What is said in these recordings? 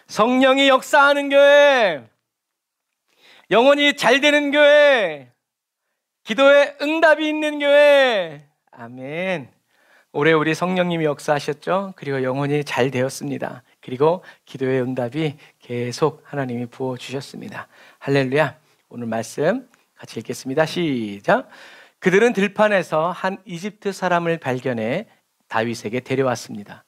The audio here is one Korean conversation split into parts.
성령이 역사하는 교회, 영혼이 잘 되는 교회, 기도에 응답이 있는 교회. 아멘. 올해 우리 성령님이 역사하셨죠? 그리고 영혼이 잘 되었습니다. 그리고 기도의 응답이 계속 하나님이 부어주셨습니다. 할렐루야. 오늘 말씀 같이 읽겠습니다. 시작. 그들은 들판에서 한 이집트 사람을 발견해 다윗에게 데려왔습니다.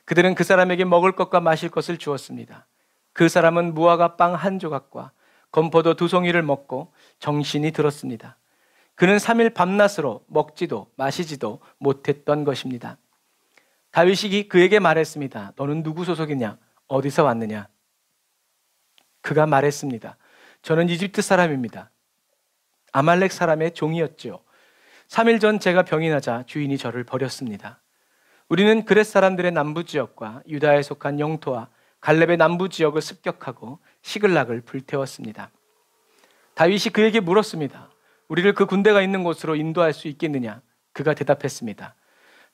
그들은 그 사람에게 먹을 것과 마실 것을 주었습니다. 그 사람은 무화과 빵 한 조각과 건포도 2송이를 먹고 정신이 들었습니다. 그는 3일 밤낮으로 먹지도 마시지도 못했던 것입니다. 다윗이 그에게 말했습니다. 너는 누구 소속이냐? 어디서 왔느냐? 그가 말했습니다. 저는 이집트 사람입니다. 아말렉 사람의 종이었지요. 3일 전 제가 병이 나자 주인이 저를 버렸습니다. 우리는 그렛 사람들의 남부지역과 유다에 속한 영토와 갈렙의 남부지역을 습격하고 시글락을 불태웠습니다. 다윗이 그에게 물었습니다. 우리를 그 군대가 있는 곳으로 인도할 수 있겠느냐? 그가 대답했습니다.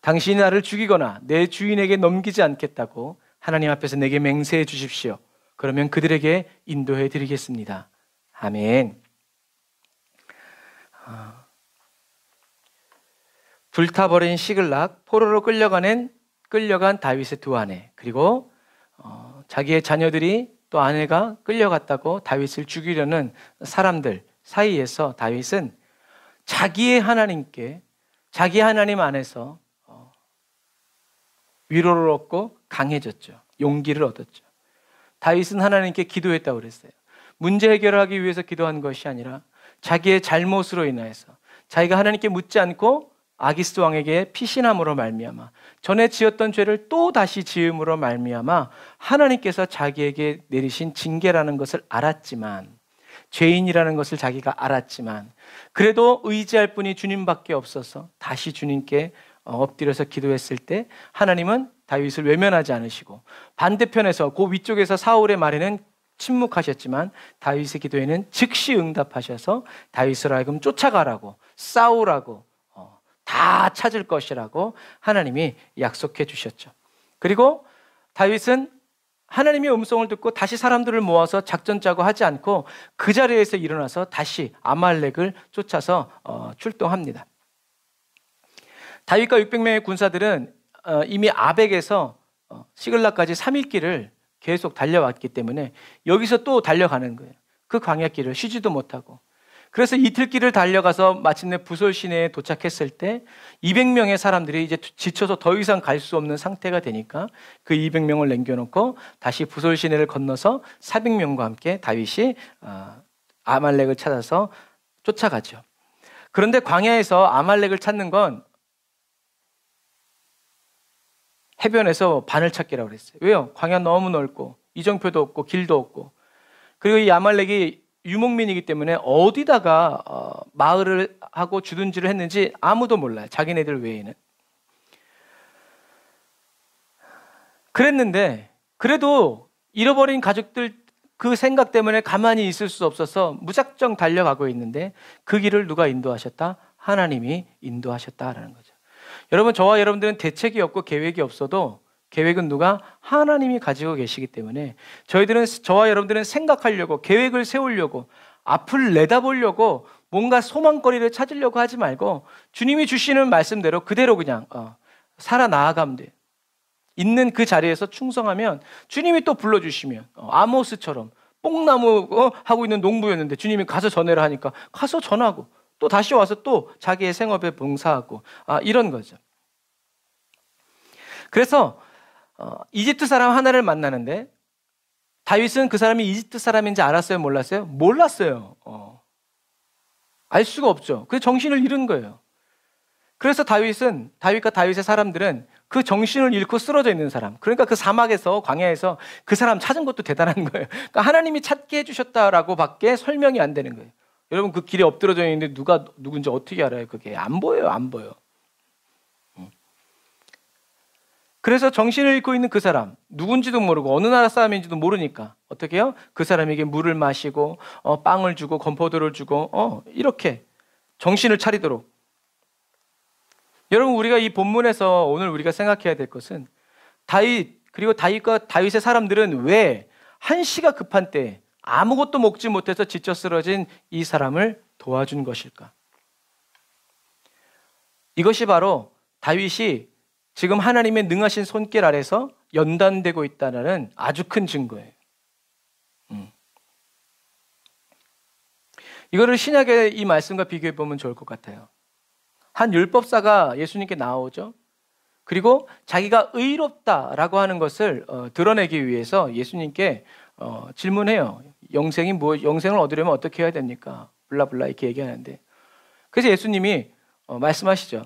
당신이 나를 죽이거나 내 주인에게 넘기지 않겠다고 하나님 앞에서 내게 맹세해 주십시오. 그러면 그들에게 인도해 드리겠습니다. 아멘. 불타버린 시글락, 포로로 끌려간 다윗의 2 아내, 그리고 자기의 자녀들이 또 아내가 끌려갔다고 다윗을 죽이려는 사람들 사이에서 다윗은 자기의 하나님께, 자기 하나님 안에서 위로를 얻고 강해졌죠. 용기를 얻었죠. 다윗은 하나님께 기도했다고 그랬어요. 문제 해결을 하기 위해서 기도한 것이 아니라 자기의 잘못으로 인하여서 자기가 하나님께 묻지 않고 아기스 왕에게 피신함으로 말미암아 전에 지었던 죄를 또 다시 지음으로 말미암아 하나님께서 자기에게 내리신 징계라는 것을 알았지만, 죄인이라는 것을 자기가 알았지만 그래도 의지할 분이 주님밖에 없어서 다시 주님께 엎드려서 기도했을 때 하나님은 다윗을 외면하지 않으시고 반대편에서 그 위쪽에서 사울의 말에는 침묵하셨지만 다윗의 기도에는 즉시 응답하셔서 다윗을 하여금 쫓아가라고, 싸우라고, 다 찾을 것이라고 하나님이 약속해 주셨죠. 그리고 다윗은 하나님의 음성을 듣고 다시 사람들을 모아서 작전 짜고 하지 않고 그 자리에서 일어나서 다시 아말렉을 쫓아서 출동합니다. 다윗과 600명의 군사들은 이미 아벡에서 시글락까지 3일 길을 계속 달려왔기 때문에 여기서 또 달려가는 거예요. 그 광야길을 쉬지도 못하고. 그래서 이틀 길을 달려가서 마침내 부솔 시내에 도착했을 때 200명의 사람들이 이제 지쳐서 더 이상 갈 수 없는 상태가 되니까 그 200명을 남겨놓고 다시 부솔 시내를 건너서 400명과 함께 다윗이 아말렉을 찾아서 쫓아가죠. 그런데 광야에서 아말렉을 찾는 건 해변에서 바늘찾기라고 그랬어요. 왜요? 광야 너무 넓고 이정표도 없고 길도 없고, 그리고 이 아말렉이 유목민이기 때문에 어디다가 마을을 하고 주둔지를 했는지 아무도 몰라요. 자기네들 외에는. 그랬는데 그래도 잃어버린 가족들 그 생각 때문에 가만히 있을 수 없어서 무작정 달려가고 있는데 그 길을 누가 인도하셨다? 하나님이 인도하셨다라는 거죠. 여러분, 저와 여러분들은 대책이 없고 계획이 없어도 계획은 누가? 하나님이 가지고 계시기 때문에 저와 여러분들은 생각하려고, 계획을 세우려고, 앞을 내다보려고 뭔가 소망거리를 찾으려고 하지 말고 주님이 주시는 말씀대로 그대로 그냥 살아나가면 돼요. 있는 그 자리에서 충성하면 주님이 또 불러주시면, 아모스처럼 뽕나무 하고 있는 농부였는데 주님이 가서 전해라 하니까 가서 전하고 또 다시 와서 또 자기의 생업에 봉사하고 이런 거죠. 그래서 이집트 사람 하나를 만나는데 다윗은 그 사람이 이집트 사람인지 알았어요? 몰랐어요? 몰랐어요. 알 수가 없죠. 그래서 정신을 잃은 거예요. 그래서 다윗과 다윗의 사람들은 그 정신을 잃고 쓰러져 있는 사람, 그러니까 그 사막에서, 광야에서 그 사람 찾은 것도 대단한 거예요. 그러니까 하나님이 찾게 해주셨다라고 밖에 설명이 안 되는 거예요. 여러분, 그 길에 엎드려져 있는데 누가 누군지 어떻게 알아요? 그게 안 보여요. 안 보여. 그래서 정신을 잃고 있는 그 사람, 누군지도 모르고 어느 나라 사람인지도 모르니까 어떻게 해요? 그 사람에게 물을 마시고 빵을 주고 건포도를 주고 이렇게 정신을 차리도록. 여러분, 우리가 이 본문에서 오늘 우리가 생각해야 될 것은 다윗, 그리고 다윗과 다윗의 사람들은 왜 한시가 급한 때에 아무것도 먹지 못해서 지쳐 쓰러진 이 사람을 도와준 것일까? 이것이 바로 다윗이 지금 하나님의 능하신 손길 아래서 연단되고 있다는 아주 큰 증거예요. 이거를 신약의 이 말씀과 비교해 보면 좋을 것 같아요. 한 율법사가 예수님께 나오죠. 그리고 자기가 의롭다라고 하는 것을 드러내기 위해서 예수님께 질문해요. 영생을 얻으려면 어떻게 해야 됩니까? 블라블라 이렇게 얘기하는데, 그래서 예수님이 말씀하시죠.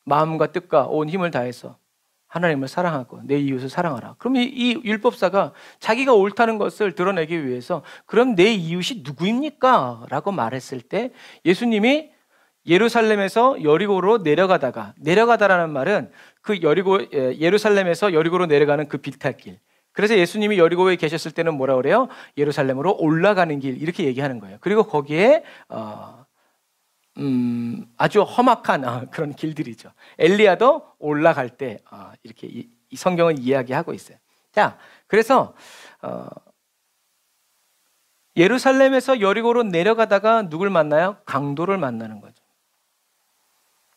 마음과 뜻과 온 힘을 다해서 하나님을 사랑하고 내 이웃을 사랑하라. 그럼 이 율법사가 자기가 옳다는 것을 드러내기 위해서 그럼 내 이웃이 누구입니까? 라고 말했을 때 예수님이 예루살렘에서 여리고로 내려가다라는 말은 그 예루살렘에서 여리고로 내려가는 그 비탈길. 그래서 예수님이 여리고에 계셨을 때는 뭐라 그래요? 예루살렘으로 올라가는 길 이렇게 얘기하는 거예요. 그리고 거기에 아주 험악한 그런 길들이죠. 엘리야도 올라갈 때 이렇게 이 성경을 이야기하고 있어요. 자, 그래서 예루살렘에서 여리고로 내려가다가 누굴 만나요? 강도를 만나는 거죠.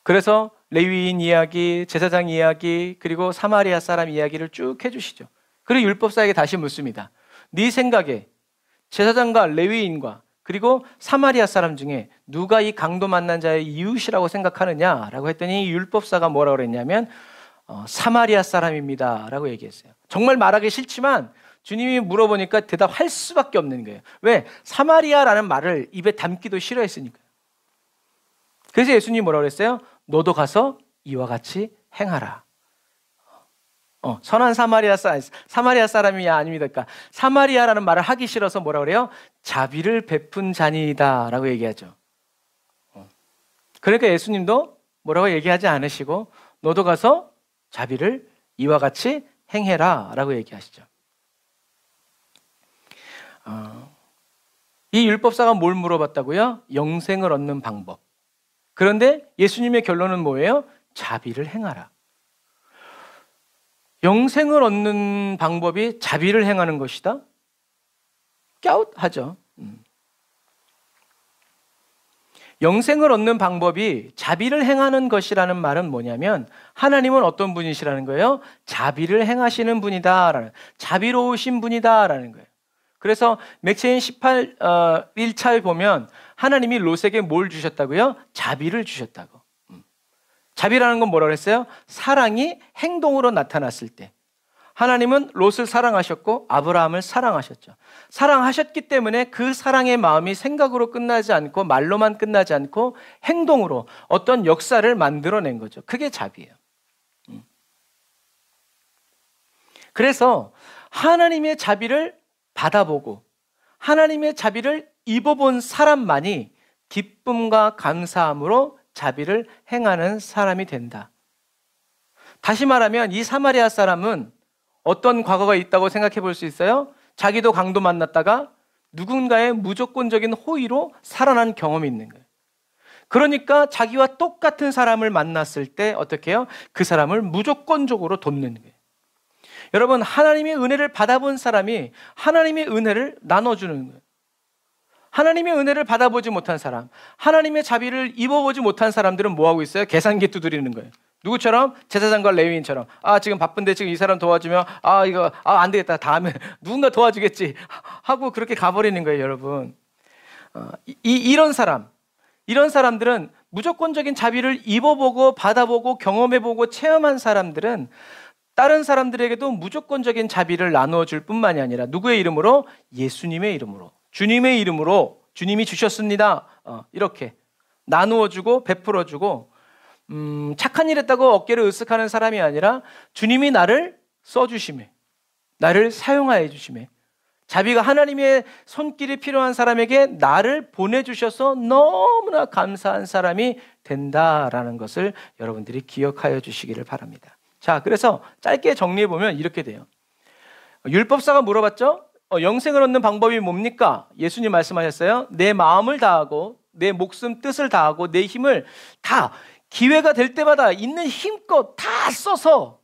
그래서 레위인 이야기, 제사장 이야기, 그리고 사마리아 사람 이야기를 쭉 해주시죠. 그리고 율법사에게 다시 묻습니다. 네 생각에 제사장과 레위인과 그리고 사마리아 사람 중에 누가 이 강도 만난 자의 이웃이라고 생각하느냐라고 했더니 율법사가 뭐라고 그랬냐면 사마리아 사람입니다 라고 얘기했어요. 정말 말하기 싫지만 주님이 물어보니까 대답할 수밖에 없는 거예요. 왜? 사마리아라는 말을 입에 담기도 싫어했으니까요. 그래서 예수님이 뭐라고 그랬어요? 너도 가서 이와 같이 행하라. 선한 사마리아 사람이 아닙니다. 그러니까 사마리아라는 말을 하기 싫어서 뭐라 그래요? 자비를 베푼 자니이다 라고 얘기하죠. 그러니까 예수님도 뭐라고 얘기하지 않으시고 너도 가서 자비를 이와 같이 행해라 라고 얘기하시죠. 이 율법사가 뭘 물어봤다고요? 영생을 얻는 방법. 그런데 예수님의 결론은 뭐예요? 자비를 행하라. 영생을 얻는 방법이 자비를 행하는 것이다? 갸웃하죠. 영생을 얻는 방법이 자비를 행하는 것이라는 말은 뭐냐면 하나님은 어떤 분이시라는 거예요? 자비를 행하시는 분이다. 자비로우신 분이다라는 거예요. 그래서 맥체인 1차에 보면 하나님이 롯에게 뭘 주셨다고요? 자비를 주셨다고. 자비라는 건 뭐라고 했어요? 사랑이 행동으로 나타났을 때. 하나님은 롯을 사랑하셨고 아브라함을 사랑하셨죠. 사랑하셨기 때문에 그 사랑의 마음이 생각으로 끝나지 않고 말로만 끝나지 않고 행동으로 어떤 역사를 만들어낸 거죠. 그게 자비예요. 그래서 하나님의 자비를 받아보고 하나님의 자비를 입어본 사람만이 기쁨과 감사함으로 자비를 행하는 사람이 된다. 다시 말하면 이 사마리아 사람은 어떤 과거가 있다고 생각해 볼 수 있어요? 자기도 강도 만났다가 누군가의 무조건적인 호의로 살아난 경험이 있는 거예요. 그러니까 자기와 똑같은 사람을 만났을 때 어떻게 해요? 그 사람을 무조건적으로 돕는 거예요. 여러분, 하나님의 은혜를 받아본 사람이 하나님의 은혜를 나눠주는 거예요. 하나님의 은혜를 받아보지 못한 사람, 하나님의 자비를 입어보지 못한 사람들은 뭐하고 있어요? 계산기 두드리는 거예요. 누구처럼? 제사장과 레위인처럼. 지금 바쁜데 지금 이 사람 도와주면 이거 안 되겠다. 다음에 누군가 도와주겠지 하고 그렇게 가버리는 거예요, 여러분. 이런 사람들은 무조건적인 자비를 입어보고 받아보고 경험해보고 체험한 사람들은 다른 사람들에게도 무조건적인 자비를 나누어 줄 뿐만이 아니라 누구의 이름으로? 예수님의 이름으로, 주님의 이름으로 주님이 주셨습니다. 이렇게 나누어주고 베풀어주고 착한 일 했다고 어깨를 으쓱하는 사람이 아니라 주님이 나를 써주심에, 나를 사용하여 주심에, 자비가 하나님의 손길이 필요한 사람에게 나를 보내주셔서 너무나 감사한 사람이 된다라는 것을 여러분들이 기억하여 주시기를 바랍니다. 자, 그래서 짧게 정리해보면 이렇게 돼요. 율법사가 물어봤죠? 영생을 얻는 방법이 뭡니까? 예수님 말씀하셨어요. 내 마음을 다하고 내 목숨 뜻을 다하고 내 힘을 다 기회가 될 때마다 있는 힘껏 다 써서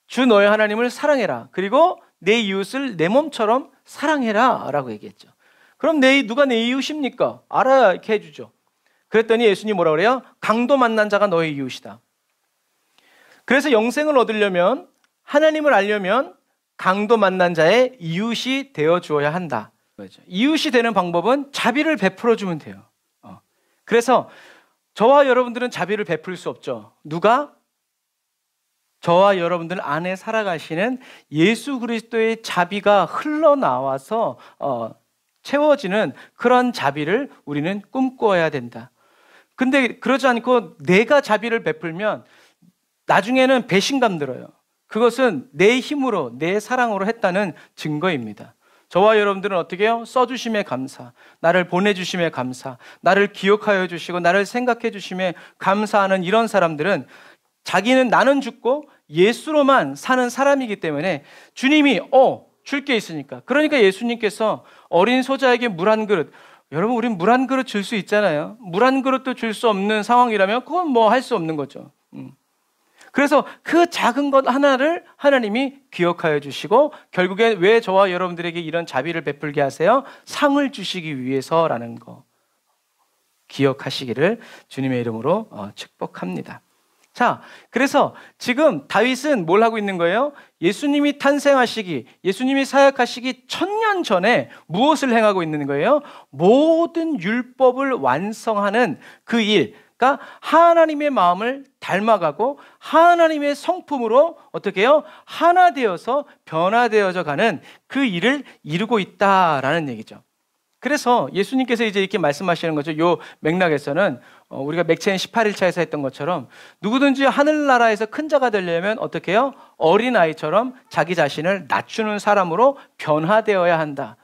주 너의 하나님을 사랑해라. 그리고 내 이웃을 내 몸처럼 사랑해라 라고 얘기했죠. 그럼 누가 내 이웃입니까? 알아야 이렇게 해주죠. 그랬더니 예수님 뭐라 그래요? 강도 만난 자가 너의 이웃이다. 그래서 영생을 얻으려면, 하나님을 알려면 강도 만난 자의 이웃이 되어 주어야 한다. 이웃이 되는 방법은 자비를 베풀어 주면 돼요. 그래서 저와 여러분들은 자비를 베풀 수 없죠. 누가? 저와 여러분들 안에 살아가시는 예수 그리스도의 자비가 흘러나와서 채워지는 그런 자비를 우리는 꿈꿔야 된다. 근데 그러지 않고 내가 자비를 베풀면 나중에는 배신감 들어요. 그것은 내 힘으로, 내 사랑으로 했다는 증거입니다. 저와 여러분들은 어떻게 해요? 써주심에 감사, 나를 보내주심에 감사, 나를 기억하여 주시고 나를 생각해 주심에 감사하는 이런 사람들은 자기는 나는 죽고 예수로만 사는 사람이기 때문에 주님이 줄 게 있으니까, 그러니까 예수님께서 어린 소자에게 물 한 그릇, 여러분 우린 물 한 그릇 줄 수 있잖아요. 물 한 그릇도 줄 수 없는 상황이라면 그건 뭐 할 수 없는 거죠. 그래서 그 작은 것 하나를 하나님이 기억하여 주시고 결국에 왜 저와 여러분들에게 이런 자비를 베풀게 하세요? 상을 주시기 위해서라는 거 기억하시기를 주님의 이름으로 축복합니다. 자, 그래서 지금 다윗은 뭘 하고 있는 거예요? 예수님이 탄생하시기, 예수님이 사역하시기 1000년 전에 무엇을 행하고 있는 거예요? 모든 율법을 완성하는 그 일, 그러니까 하나님의 마음을 닮아가고 하나님의 성품으로 어떻게 해요? 하나 되어서 변화되어져 가는 그 일을 이루고 있다라는 얘기죠. 그래서 예수님께서 이제 이렇게 말씀하시는 거죠. 요 맥락에서는 우리가 맥체인 18일차에서 했던 것처럼 누구든지 하늘나라에서 큰 자가 되려면 어떻게 해요? 어린아이처럼 자기 자신을 낮추는 사람으로 변화되어야 한다.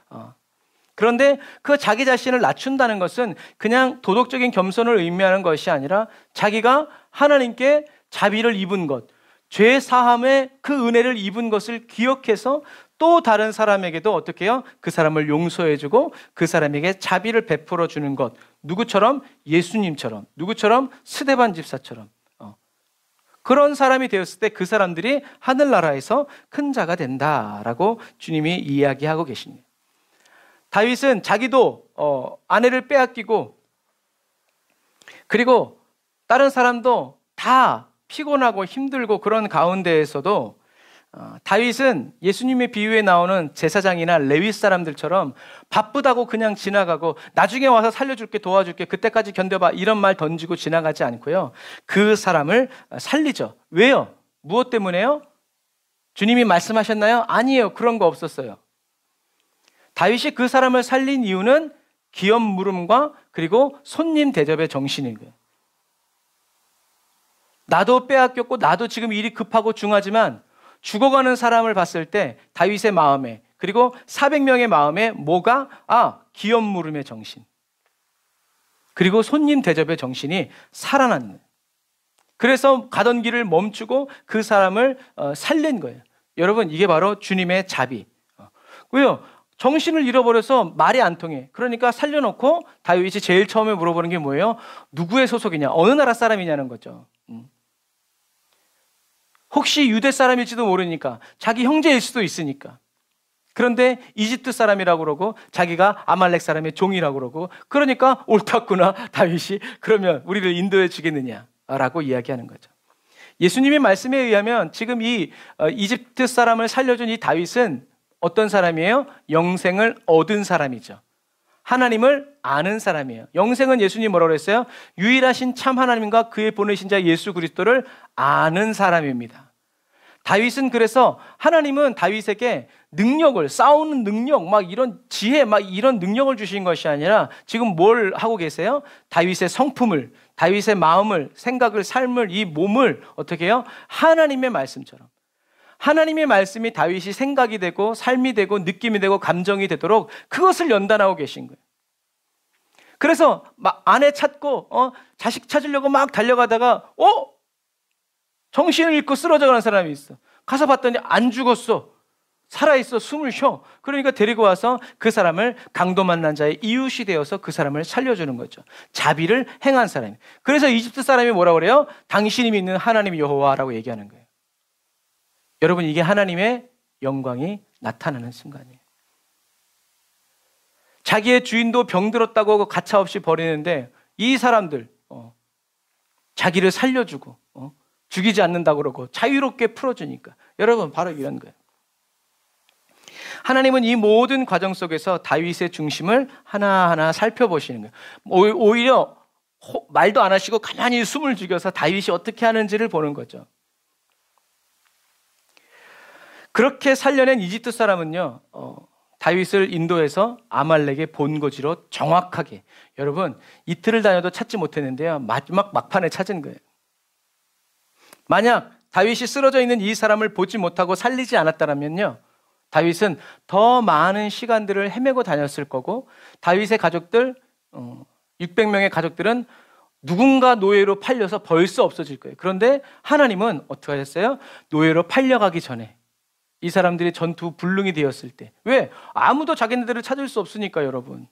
그런데 그 자기 자신을 낮춘다는 것은 그냥 도덕적인 겸손을 의미하는 것이 아니라 자기가 하나님께 자비를 입은 것, 죄 사함의 그 은혜를 입은 것을 기억해서 또 다른 사람에게도 어떻게 해요? 그 사람을 용서해주고 그 사람에게 자비를 베풀어 주는 것. 누구처럼? 예수님처럼. 누구처럼? 스데반 집사처럼. 그런 사람이 되었을 때 그 사람들이 하늘나라에서 큰 자가 된다라고 주님이 이야기하고 계십니다. 다윗은 자기도 아내를 빼앗기고 그리고 다른 사람도 다 피곤하고 힘들고 그런 가운데에서도 다윗은 예수님의 비유에 나오는 제사장이나 레위 사람들처럼 바쁘다고 그냥 지나가고 나중에 와서 살려줄게, 도와줄게, 그때까지 견뎌봐 이런 말 던지고 지나가지 않고요. 그 사람을 살리죠. 왜요? 무엇 때문에요? 주님이 말씀하셨나요? 아니에요. 그런 거 없었어요. 다윗이 그 사람을 살린 이유는 기업 물음과 그리고 손님 대접의 정신인 거예요. 나도 빼앗겼고 나도 지금 일이 급하고 중하지만 죽어가는 사람을 봤을 때 다윗의 마음에 그리고 400명의 마음에 뭐가? 기업 물음의 정신 그리고 손님 대접의 정신이 살아났네. 그래서 가던 길을 멈추고 그 사람을 살린 거예요. 여러분 이게 바로 주님의 자비. 왜요? 정신을 잃어버려서 말이 안 통해. 그러니까 살려놓고 다윗이 제일 처음에 물어보는 게 뭐예요? 누구의 소속이냐? 어느 나라 사람이냐는 거죠. 혹시 유대 사람일지도 모르니까 자기 형제일 수도 있으니까. 그런데 이집트 사람이라고 그러고 자기가 아말렉 사람의 종이라고 그러고 그러니까 옳았구나 다윗이 그러면 우리를 인도해 주겠느냐라고 이야기하는 거죠. 예수님의 말씀에 의하면 지금 이 이집트 사람을 살려준 이 다윗은 어떤 사람이에요? 영생을 얻은 사람이죠. 하나님을 아는 사람이에요. 영생은 예수님이 뭐라고 했어요? 유일하신 참 하나님과 그의 보내신 자 예수 그리스도를 아는 사람입니다. 다윗은 그래서 하나님은 다윗에게 능력을, 싸우는 능력, 막 이런 지혜, 막 이런 능력을 주신 것이 아니라 지금 뭘 하고 계세요? 다윗의 성품을, 다윗의 마음을, 생각을, 삶을, 이 몸을 어떻게 해요? 하나님의 말씀처럼. 하나님의 말씀이 다윗이 생각이 되고 삶이 되고 느낌이 되고 감정이 되도록 그것을 연단하고 계신 거예요. 그래서 막 아내 찾고 자식 찾으려고 막 달려가다가 정신을 잃고 쓰러져가는 사람이 있어. 가서 봤더니 안 죽었어. 살아있어. 숨을 쉬어. 그러니까 데리고 와서 그 사람을 강도 만난 자의 이웃이 되어서 그 사람을 살려주는 거죠. 자비를 행한 사람이. 그래서 이집트 사람이 뭐라고 그래요? 당신이 믿는 하나님 여호와라고 얘기하는 거예요. 여러분 이게 하나님의 영광이 나타나는 순간이에요. 자기의 주인도 병들었다고 가차없이 버리는데 이 사람들 자기를 살려주고 죽이지 않는다고 그러고 자유롭게 풀어주니까, 여러분 바로 이런 거예요. 하나님은 이 모든 과정 속에서 다윗의 중심을 하나하나 살펴보시는 거예요. 오히려 말도 안 하시고 가만히 숨을 죽여서 다윗이 어떻게 하는지를 보는 거죠. 그렇게 살려낸 이집트 사람은요, 다윗을 인도해서 아말렉의 본거지로 정확하게, 여러분 이틀을 다녀도 찾지 못했는데요, 마지막 막판에 찾은 거예요. 만약 다윗이 쓰러져 있는 이 사람을 보지 못하고 살리지 않았다면요, 다윗은 더 많은 시간들을 헤매고 다녔을 거고, 다윗의 가족들 600명의 가족들은 누군가 노예로 팔려서 벌써 없어질 거예요. 그런데 하나님은 어떻게 하셨어요? 노예로 팔려가기 전에 이 사람들이 전투 불능이 되었을 때, 왜? 아무도 자기네들을 찾을 수 없으니까 여러분.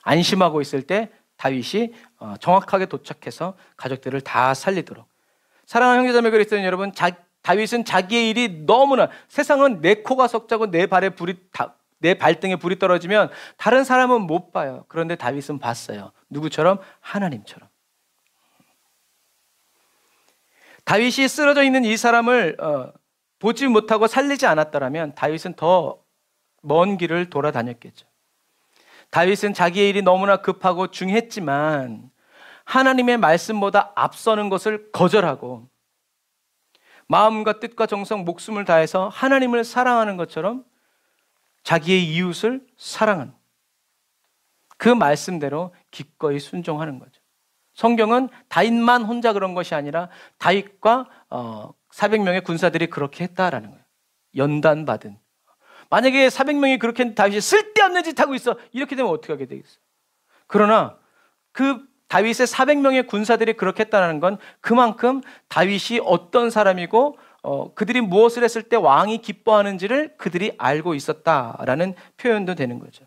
안심하고 있을 때 다윗이 정확하게 도착해서 가족들을 다 살리도록. 사랑하는 형제자매 그리스도인 여러분, 다윗은 자기의 일이 너무나, 세상은 내 코가 석자고 내 발등에 불이 떨어지면 다른 사람은 못 봐요. 그런데 다윗은 봤어요. 누구처럼? 하나님처럼. 다윗이 쓰러져 있는 이 사람을 보지 못하고 살리지 않았더라면 다윗은 더 먼 길을 돌아다녔겠죠. 다윗은 자기의 일이 너무나 급하고 중했지만 하나님의 말씀보다 앞서는 것을 거절하고 마음과 뜻과 정성, 목숨을 다해서 하나님을 사랑하는 것처럼 자기의 이웃을 사랑하는, 그 말씀대로 기꺼이 순종하는 거죠. 성경은 다윗만 혼자 그런 것이 아니라 다윗과 400명의 군사들이 그렇게 했다라는 거예요. 연단받은. 만약에 400명이 그렇게 했는데 다윗이 쓸데없는 짓 하고 있어, 이렇게 되면 어떻게 하게 되겠어요? 그러나 그 다윗의 400명의 군사들이 그렇게 했다는 건 그만큼 다윗이 어떤 사람이고 그들이 무엇을 했을 때 왕이 기뻐하는지를 그들이 알고 있었다라는 표현도 되는 거죠.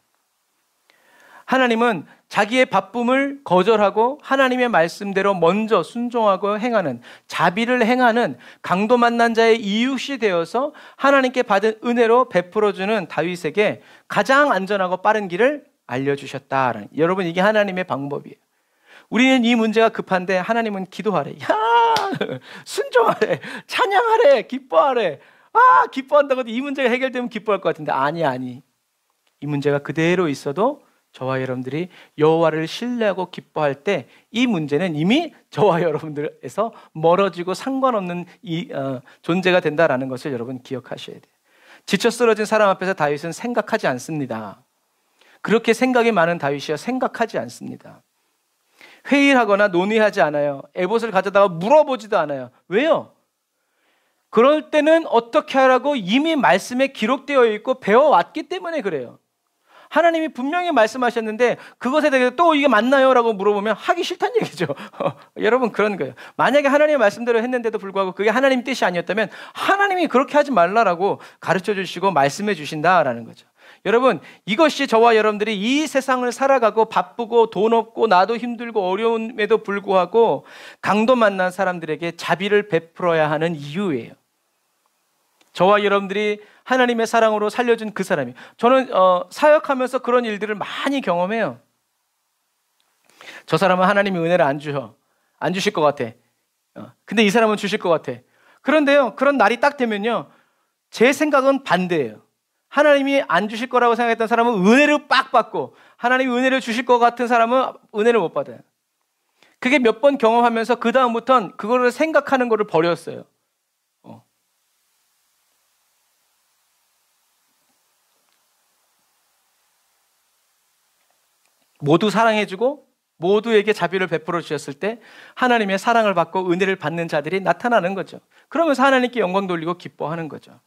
하나님은 자기의 바쁨을 거절하고 하나님의 말씀대로 먼저 순종하고 행하는, 자비를 행하는 강도 만난 자의 이웃이 되어서 하나님께 받은 은혜로 베풀어주는 다윗에게 가장 안전하고 빠른 길을 알려주셨다라는, 여러분 이게 하나님의 방법이에요. 우리는 이 문제가 급한데 하나님은 기도하래, 순종하래, 찬양하래, 기뻐하래. 기뻐한다고 이 문제가 해결되면 기뻐할 것 같은데 아니. 이 문제가 그대로 있어도 저와 여러분들이 여호와를 신뢰하고 기뻐할 때 이 문제는 이미 저와 여러분들에서 멀어지고 상관없는 존재가 된다라는 것을 여러분 기억하셔야 돼요. 지쳐 쓰러진 사람 앞에서 다윗은 생각하지 않습니다. 그렇게 생각이 많은 다윗이요, 생각하지 않습니다. 회의를 하거나 논의하지 않아요. 에봇을 가져다가 물어보지도 않아요. 왜요? 그럴 때는 어떻게 하라고 이미 말씀에 기록되어 있고 배워왔기 때문에 그래요. 하나님이 분명히 말씀하셨는데 그것에 대해서 또 이게 맞나요? 라고 물어보면 하기 싫다는 얘기죠. 여러분 그런 거예요. 만약에 하나님의 말씀대로 했는데도 불구하고 그게 하나님 뜻이 아니었다면 하나님이 그렇게 하지 말라라고 가르쳐 주시고 말씀해 주신다라는 거죠. 여러분 이것이 저와 여러분들이 이 세상을 살아가고 바쁘고 돈 없고 나도 힘들고 어려움에도 불구하고 강도 만난 사람들에게 자비를 베풀어야 하는 이유예요. 저와 여러분들이 하나님의 사랑으로 살려준 그 사람이, 저는 사역하면서 그런 일들을 많이 경험해요. 저 사람은 하나님이 은혜를 안 주실 것 같아. 근데 이 사람은 주실 것 같아. 그런데요, 그런 날이 딱 되면요, 제 생각은 반대예요. 하나님이 안 주실 거라고 생각했던 사람은 은혜를 빡 받고, 하나님이 은혜를 주실 것 같은 사람은 은혜를 못 받아요. 그게 몇 번 경험하면서 그 다음부터는 그거를 생각하는 거를 버렸어요. 모두 사랑해주고 모두에게 자비를 베풀어 주셨을 때 하나님의 사랑을 받고 은혜를 받는 자들이 나타나는 거죠. 그러면서 하나님께 영광 돌리고 기뻐하는 거죠.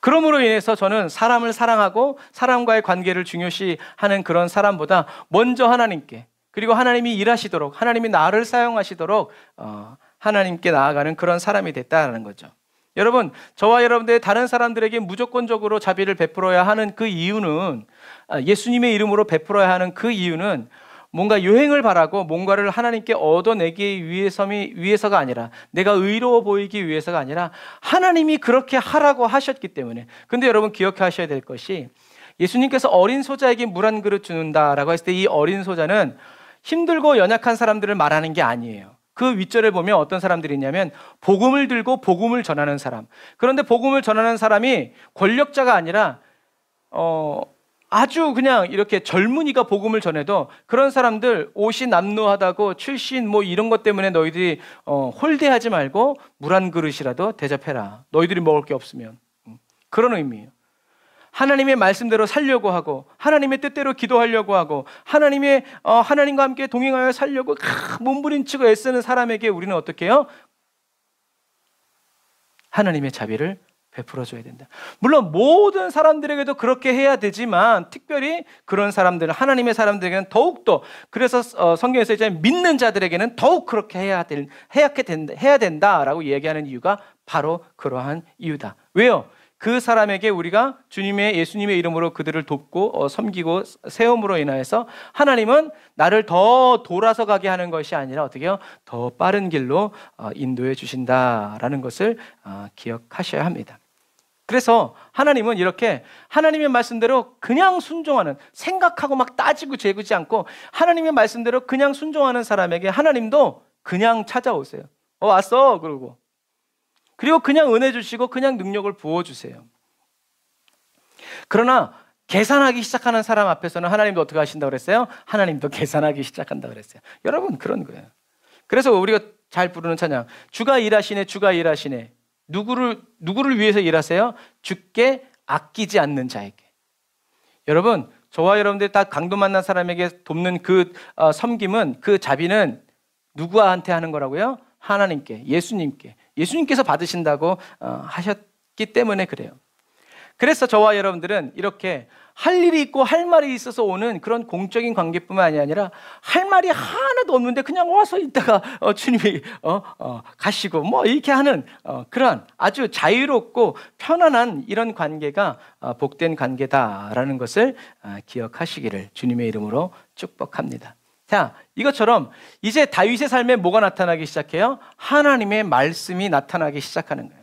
그러므로 인해서 저는 사람을 사랑하고 사람과의 관계를 중요시하는 그런 사람보다 먼저 하나님께, 그리고 하나님이 일하시도록, 하나님이 나를 사용하시도록 하나님께 나아가는 그런 사람이 됐다는 거죠. 여러분, 저와 여러분들 다른 사람들에게 무조건적으로 자비를 베풀어야 하는 그 이유는, 예수님의 이름으로 베풀어야 하는 그 이유는 뭔가 유행을 바라고 뭔가를 하나님께 얻어내기 위해서가 아니라, 내가 의로워 보이기 위해서가 아니라 하나님이 그렇게 하라고 하셨기 때문에. 근데 여러분 기억하셔야 될 것이, 예수님께서 어린 소자에게 물 한 그릇 주는다라고 했을 때 이 어린 소자는 힘들고 연약한 사람들을 말하는 게 아니에요. 그 윗절을 보면 어떤 사람들이 있냐면 복음을 들고 복음을 전하는 사람. 그런데 복음을 전하는 사람이 권력자가 아니라 아주 그냥 이렇게 젊은이가 복음을 전해도 그런 사람들 옷이 남루하다고 출신 뭐 이런 것 때문에 너희들이 홀대하지 말고 물 한 그릇이라도 대접해라. 너희들이 먹을 게 없으면. 그런 의미예요. 하나님의 말씀대로 살려고 하고 하나님의 뜻대로 기도하려고 하고 하나님과 함께 동행하여 살려고 몸부림치고 애쓰는 사람에게 우리는 어떻게 해요? 하나님의 자비를 베풀어 줘야 된다. 물론 모든 사람들에게도 그렇게 해야 되지만 특별히 그런 사람들, 하나님의 사람들에게는 더욱더, 그래서 성경에서 이제 믿는 자들에게는 더욱 그렇게 해야 된다라고 얘기하는 이유가 바로 그러한 이유다. 왜요? 그 사람에게 우리가 예수님의 이름으로 그들을 돕고 섬기고 세움으로 인하여서 하나님은 나를 더 돌아서 가게 하는 것이 아니라 어떻게 해요? 더 빠른 길로 인도해 주신다라는 것을 기억하셔야 합니다. 그래서 하나님은 이렇게 하나님의 말씀대로 그냥 순종하는, 생각하고 막 따지고 재구지 않고 하나님의 말씀대로 그냥 순종하는 사람에게 하나님도 그냥 찾아오세요. 왔어 그러고, 그리고 그냥 은혜 주시고 그냥 능력을 부어주세요. 그러나 계산하기 시작하는 사람 앞에서는 하나님도 어떻게 하신다고 그랬어요? 하나님도 계산하기 시작한다고 그랬어요. 여러분 그런 거예요. 그래서 우리가 잘 부르는 찬양, 주가 일하시네 주가 일하시네. 누구를 위해서 일하세요? 주께 아끼지 않는 자에게. 여러분, 저와 여러분들 다 강도 만난 사람에게 돕는 그 섬김은, 그 자비는 누구한테 하는 거라고요? 하나님께, 예수님께서 받으신다고 하셨기 때문에 그래요. 그래서 저와 여러분들은 이렇게 할 일이 있고 할 말이 있어서 오는 그런 공적인 관계뿐만 아니라 할 말이 하나도 없는데 그냥 와서 있다가 주님이 가시고 뭐 이렇게 하는 그런 아주 자유롭고 편안한 이런 관계가 복된 관계다라는 것을 기억하시기를 주님의 이름으로 축복합니다. 자, 이것처럼 이제 다윗의 삶에 뭐가 나타나기 시작해요? 하나님의 말씀이 나타나기 시작하는 거예요.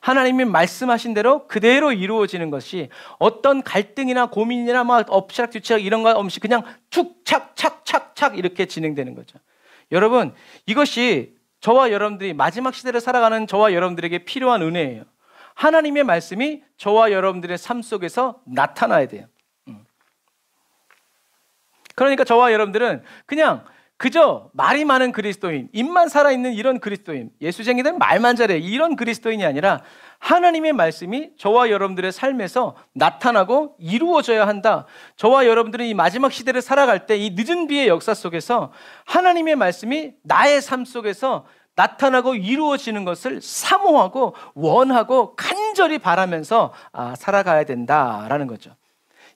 하나님이 말씀하신 대로 그대로 이루어지는 것이 어떤 갈등이나 고민이나 막 엎치락뒤치락 이런 거 없이 그냥 툭착착착착 이렇게 진행되는 거죠. 여러분, 이것이 저와 여러분들이 마지막 시대를 살아가는 저와 여러분들에게 필요한 은혜예요. 하나님의 말씀이 저와 여러분들의 삶 속에서 나타나야 돼요. 그러니까 저와 여러분들은 그냥 그저 말이 많은 그리스도인, 입만 살아있는 이런 그리스도인, 예수쟁이들 말만 잘해 이런 그리스도인이 아니라 하나님의 말씀이 저와 여러분들의 삶에서 나타나고 이루어져야 한다. 저와 여러분들은 이 마지막 시대를 살아갈 때 이 늦은 비의 역사 속에서 하나님의 말씀이 나의 삶 속에서 나타나고 이루어지는 것을 사모하고 원하고 간절히 바라면서 살아가야 된다라는 거죠.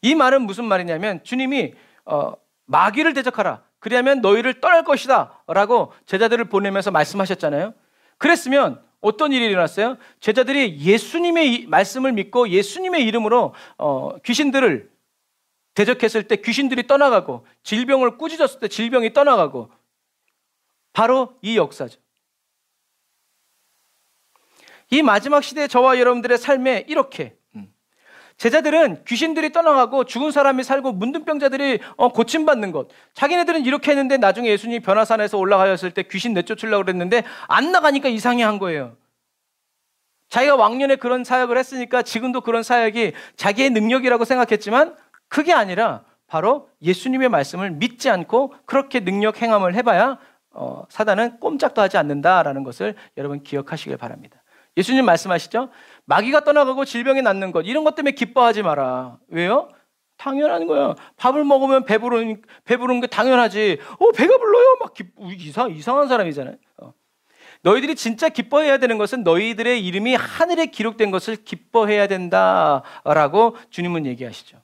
이 말은 무슨 말이냐면 주님이 마귀를 대적하라, 그리하면 너희를 떠날 것이다 라고 제자들을 보내면서 말씀하셨잖아요. 그랬으면 어떤 일이 일어났어요? 제자들이 예수님의 말씀을 믿고 예수님의 이름으로 귀신들을 대적했을 때 귀신들이 떠나가고, 질병을 꾸짖었을 때 질병이 떠나가고, 바로 이 역사죠. 이 마지막 시대의 저와 여러분들의 삶에 이렇게 제자들은 귀신들이 떠나가고 죽은 사람이 살고 문둥병자들이 고침받는 것, 자기네들은 이렇게 했는데 나중에 예수님이 변화산에서 올라가셨을 때 귀신 내쫓으려고 그랬는데 안 나가니까 이상해한 거예요. 자기가 왕년에 그런 사역을 했으니까 지금도 그런 사역이 자기의 능력이라고 생각했지만 그게 아니라 바로 예수님의 말씀을 믿지 않고 그렇게 능력 행함을 해봐야 사단은 꼼짝도 하지 않는다라는 것을 여러분 기억하시길 바랍니다. 예수님 말씀하시죠? 마귀가 떠나가고 질병이 낫는 것, 이런 것 때문에 기뻐하지 마라. 왜요? 당연한 거야. 밥을 먹으면 배부른 게 당연하지. 배가 불러요. 막 이상한 사람이잖아요. 너희들이 진짜 기뻐해야 되는 것은 너희들의 이름이 하늘에 기록된 것을 기뻐해야 된다라고 주님은 얘기하시죠.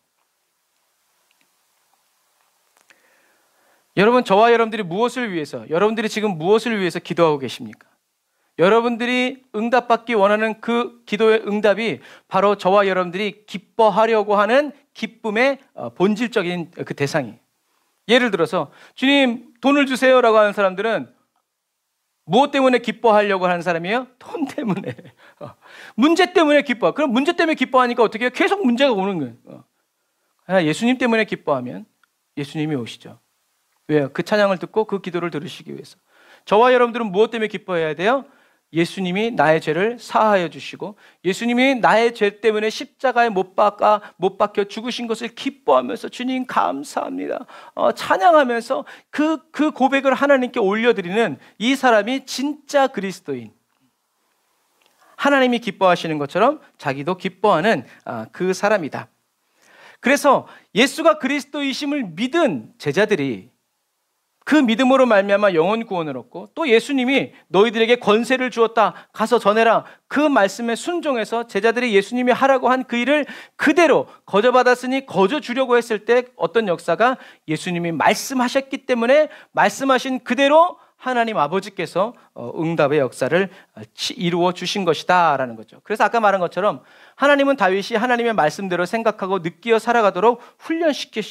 여러분, 저와 여러분들이 무엇을 위해서, 여러분들이 지금 무엇을 위해서 기도하고 계십니까? 여러분들이 응답받기 원하는 그 기도의 응답이 바로 저와 여러분들이 기뻐하려고 하는 기쁨의 본질적인 그 대상이에요. 예를 들어서 주님 돈을 주세요라고 하는 사람들은 무엇 때문에 기뻐하려고 하는 사람이에요? 돈 때문에. 문제 때문에 기뻐. 그럼 문제 때문에 기뻐하니까 어떻게 해요? 계속 문제가 오는 거예요. 예수님 때문에 기뻐하면 예수님이 오시죠. 왜요? 그 찬양을 듣고 그 기도를 들으시기 위해서. 저와 여러분들은 무엇 때문에 기뻐해야 돼요? 예수님이 나의 죄를 사하여 주시고 예수님이 나의 죄 때문에 십자가에 못 박혀 죽으신 것을 기뻐하면서 주님 감사합니다. 찬양하면서 그 고백을 하나님께 올려드리는 이 사람이 진짜 그리스도인. 하나님이 기뻐하시는 것처럼 자기도 기뻐하는 그 사람이다. 그래서 예수가 그리스도이심을 믿은 제자들이 그 믿음으로 말미암아 영혼 구원을 얻고 또 예수님이 너희들에게 권세를 주었다. 가서 전해라. 그 말씀에 순종해서 제자들이 예수님이 하라고 한 그 일을 그대로 거저받았으니 거저 주려고 했을 때 어떤 역사가 예수님이 말씀하셨기 때문에 말씀하신 그대로 하나님 아버지께서 응답의 역사를 이루어 주신 것이다 라는 거죠. 그래서 아까 말한 것처럼 하나님은 다윗이 하나님의 말씀대로 생각하고 느끼어 살아가도록 훈련시켜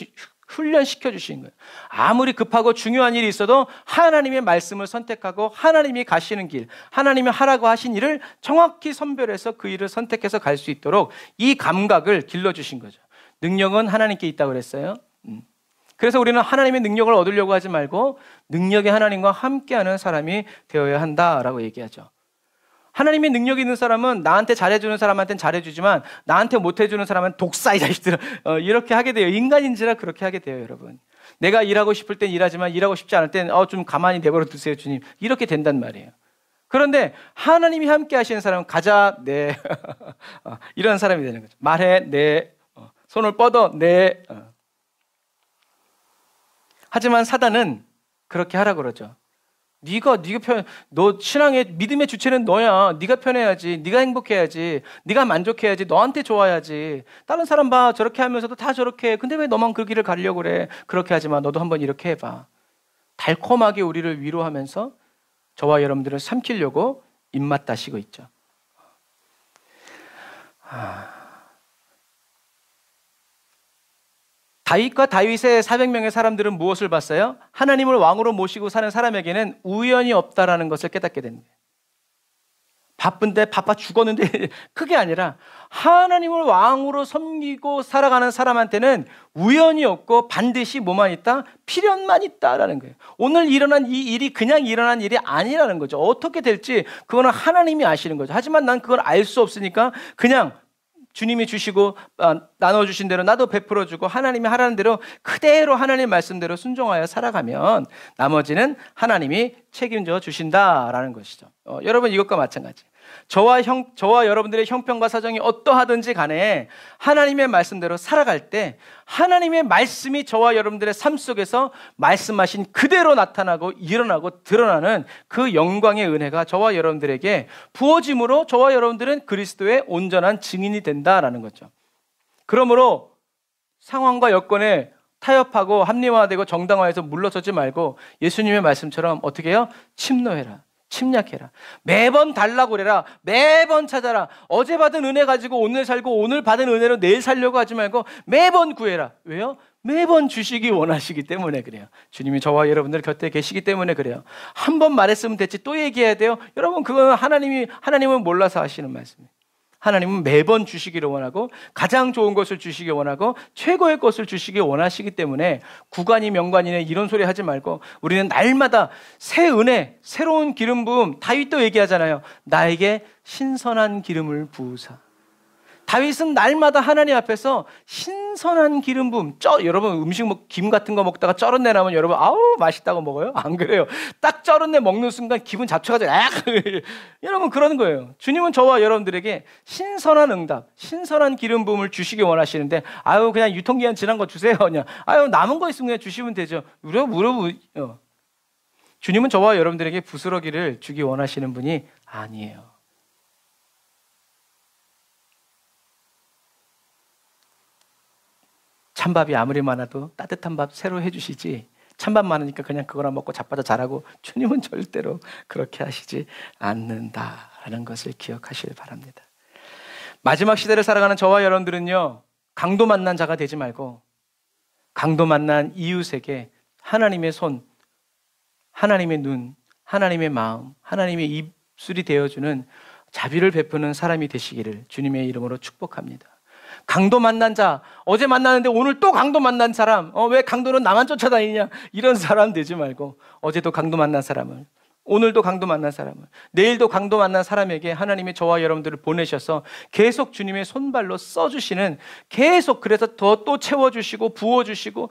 주신 거예요. 아무리 급하고 중요한 일이 있어도 하나님의 말씀을 선택하고 하나님이 가시는 길, 하나님이 하라고 하신 일을 정확히 선별해서 그 일을 선택해서 갈 수 있도록 이 감각을 길러주신 거죠. 능력은 하나님께 있다고 그랬어요. 그래서 우리는 하나님의 능력을 얻으려고 하지 말고 능력의 하나님과 함께하는 사람이 되어야 한다라고 얘기하죠. 하나님의 능력이 있는 사람은 나한테 잘해주는 사람한테는 잘해주지만 나한테 못해주는 사람은 독사 이 자식들 이렇게 하게 돼요. 인간인지라 그렇게 하게 돼요, 여러분. 내가 일하고 싶을 땐 일하지만 일하고 싶지 않을 땐 좀 가만히 내버려 두세요, 주님. 이렇게 된단 말이에요. 그런데 하나님이 함께 하시는 사람은 가자, 네. 이런 사람이 되는 거죠. 말해, 네. 손을 뻗어, 네. 하지만 사단은 그렇게 하라고 그러죠. 네가 너 신앙의 믿음의 주체는 너야. 네가 편해야지. 네가 행복해야지. 네가 만족해야지. 너한테 좋아야지. 다른 사람 봐. 저렇게 하면서도 다 저렇게 해. 근데 왜 너만 그 길을 가려고 그래? 그렇게 하지 마. 너도 한번 이렇게 해봐. 달콤하게 우리를 위로하면서 저와 여러분들을 삼키려고 입맛 다시고 있죠. 다윗과 다윗의 400명의 사람들은 무엇을 봤어요? 하나님을 왕으로 모시고 사는 사람에게는 우연이 없다라는 것을 깨닫게 된 거예요. 바쁜데 바빠 죽었는데 그게 아니라 하나님을 왕으로 섬기고 살아가는 사람한테는 우연이 없고 반드시 뭐만 있다? 필연만 있다라는 거예요. 오늘 일어난 이 일이 그냥 일어난 일이 아니라는 거죠. 어떻게 될지 그거는 하나님이 아시는 거죠. 하지만 난 그걸 알 수 없으니까 그냥 주님이 주시고 나눠주신 대로 나도 베풀어주고 하나님이 하라는 대로 그대로 하나님 말씀대로 순종하여 살아가면 나머지는 하나님이 책임져 주신다라는 것이죠. 여러분 이것과 마찬가지. 저와 여러분들의 형편과 사정이 어떠하든지 간에 하나님의 말씀대로 살아갈 때 하나님의 말씀이 저와 여러분들의 삶 속에서 말씀하신 그대로 나타나고 일어나고 드러나는 그 영광의 은혜가 저와 여러분들에게 부어짐으로 저와 여러분들은 그리스도의 온전한 증인이 된다라는 거죠. 그러므로 상황과 여건에 타협하고 합리화되고 정당화해서 물러서지 말고 예수님의 말씀처럼 어떻게 해요? 침노해라. 침략해라. 매번 달라고 그래라. 매번 찾아라. 어제 받은 은혜 가지고 오늘 살고 오늘 받은 은혜로 내일 살려고 하지 말고 매번 구해라. 왜요? 매번 주시기 원하시기 때문에 그래요. 주님이 저와 여러분들 곁에 계시기 때문에 그래요. 한 번 말했으면 됐지 또 얘기해야 돼요? 여러분 그건 하나님은 몰라서 하시는 말씀이에요. 하나님은 매번 주시기를 원하고 가장 좋은 것을 주시기 원하고 최고의 것을 주시기 원하시기 때문에 구관이 명관이네 이런 소리 하지 말고 우리는 날마다 새 은혜, 새로운 기름 부음. 다윗도 얘기하잖아요. 나에게 신선한 기름을 부으사. 다윗은 날마다 하나님 앞에서 신선한 기름 부음. 여러분 음식 김 같은 거 먹다가 쩔은내 나면 여러분 아우 맛있다고 먹어요? 안 그래요? 딱 쩔은내 먹는 순간 기분 잡쳐가지고 여러분 그러는 거예요. 주님은 저와 여러분들에게 신선한 응답, 신선한 기름 부음을 주시기 원하시는데 아유 그냥 유통기한 지난 거 주세요. 그냥 아유 남은 거 있으면 그냥 주시면 되죠. 주님은 저와 여러분들에게 부스러기를 주기 원하시는 분이 아니에요. 찬밥이 아무리 많아도 따뜻한 밥 새로 해주시지 찬밥 많으니까 그냥 그거나 먹고 자빠져 자라고 주님은 절대로 그렇게 하시지 않는다라는 것을 기억하시길 바랍니다. 마지막 시대를 살아가는 저와 여러분들은요 강도 만난 자가 되지 말고 강도 만난 이웃에게 하나님의 손, 하나님의 눈, 하나님의 마음, 하나님의 입술이 되어주는 자비를 베푸는 사람이 되시기를 주님의 이름으로 축복합니다. 강도 만난 자, 어제 만났는데 오늘 또 강도 만난 사람, 왜 강도는 나만 쫓아다니냐, 이런 사람 되지 말고 어제도 강도 만난 사람을, 오늘도 강도 만난 사람을, 내일도 강도 만난 사람에게 하나님이 저와 여러분들을 보내셔서 계속 주님의 손발로 써주시는, 계속 그래서 더 또 채워주시고 부어주시고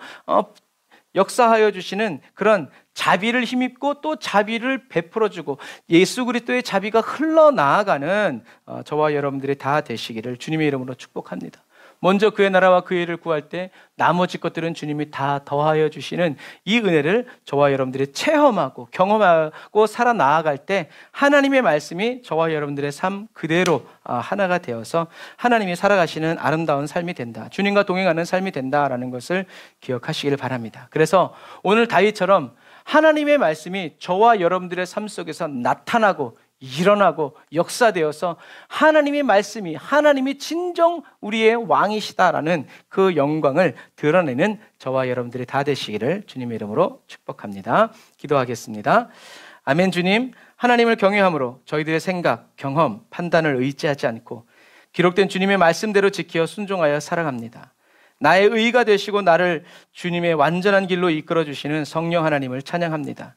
역사하여 주시는 그런 자비를 힘입고 또 자비를 베풀어주고 예수 그리스도의 자비가 흘러나아가는 저와 여러분들이 다 되시기를 주님의 이름으로 축복합니다. 먼저 그의 나라와 그의 일을 구할 때 나머지 것들은 주님이 다 더하여 주시는 이 은혜를 저와 여러분들이 체험하고 경험하고 살아나아갈 때 하나님의 말씀이 저와 여러분들의 삶 그대로 하나가 되어서 하나님이 살아가시는 아름다운 삶이 된다, 주님과 동행하는 삶이 된다라는 것을 기억하시기를 바랍니다. 그래서 오늘 다윗처럼 하나님의 말씀이 저와 여러분들의 삶 속에서 나타나고 일어나고 역사되어서 하나님의 말씀이, 하나님이 진정 우리의 왕이시다라는 그 영광을 드러내는 저와 여러분들이 다 되시기를 주님의 이름으로 축복합니다. 기도하겠습니다. 아멘. 주님, 하나님을 경외함으로 저희들의 생각, 경험, 판단을 의지하지 않고 기록된 주님의 말씀대로 지켜 순종하여 살아갑니다. 나의 의가 되시고 나를 주님의 완전한 길로 이끌어 주시는 성령 하나님을 찬양합니다.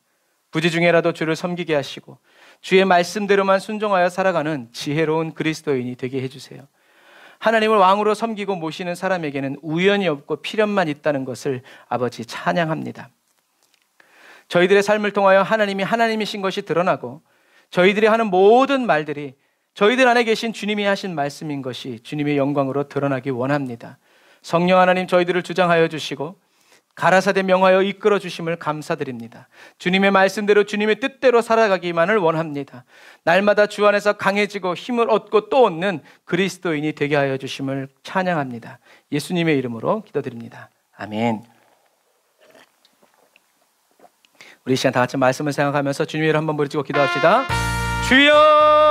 부지 중에라도 주를 섬기게 하시고 주의 말씀대로만 순종하여 살아가는 지혜로운 그리스도인이 되게 해주세요. 하나님을 왕으로 섬기고 모시는 사람에게는 우연이 없고 필연만 있다는 것을 아버지 찬양합니다. 저희들의 삶을 통하여 하나님이 하나님이신 것이 드러나고 저희들이 하는 모든 말들이 저희들 안에 계신 주님이 하신 말씀인 것이 주님의 영광으로 드러나기 원합니다. 성령 하나님, 저희들을 주장하여 주시고 가라사대 명하여 이끌어 주심을 감사드립니다. 주님의 말씀대로 주님의 뜻대로 살아가기만을 원합니다. 날마다 주 안에서 강해지고 힘을 얻고 또 얻는 그리스도인이 되게 하여 주심을 찬양합니다. 예수님의 이름으로 기도드립니다. 아멘. 우리 시간 다 같이 말씀을 생각하면서 주님의 이름 한번 부르짖고 기도합시다. 주여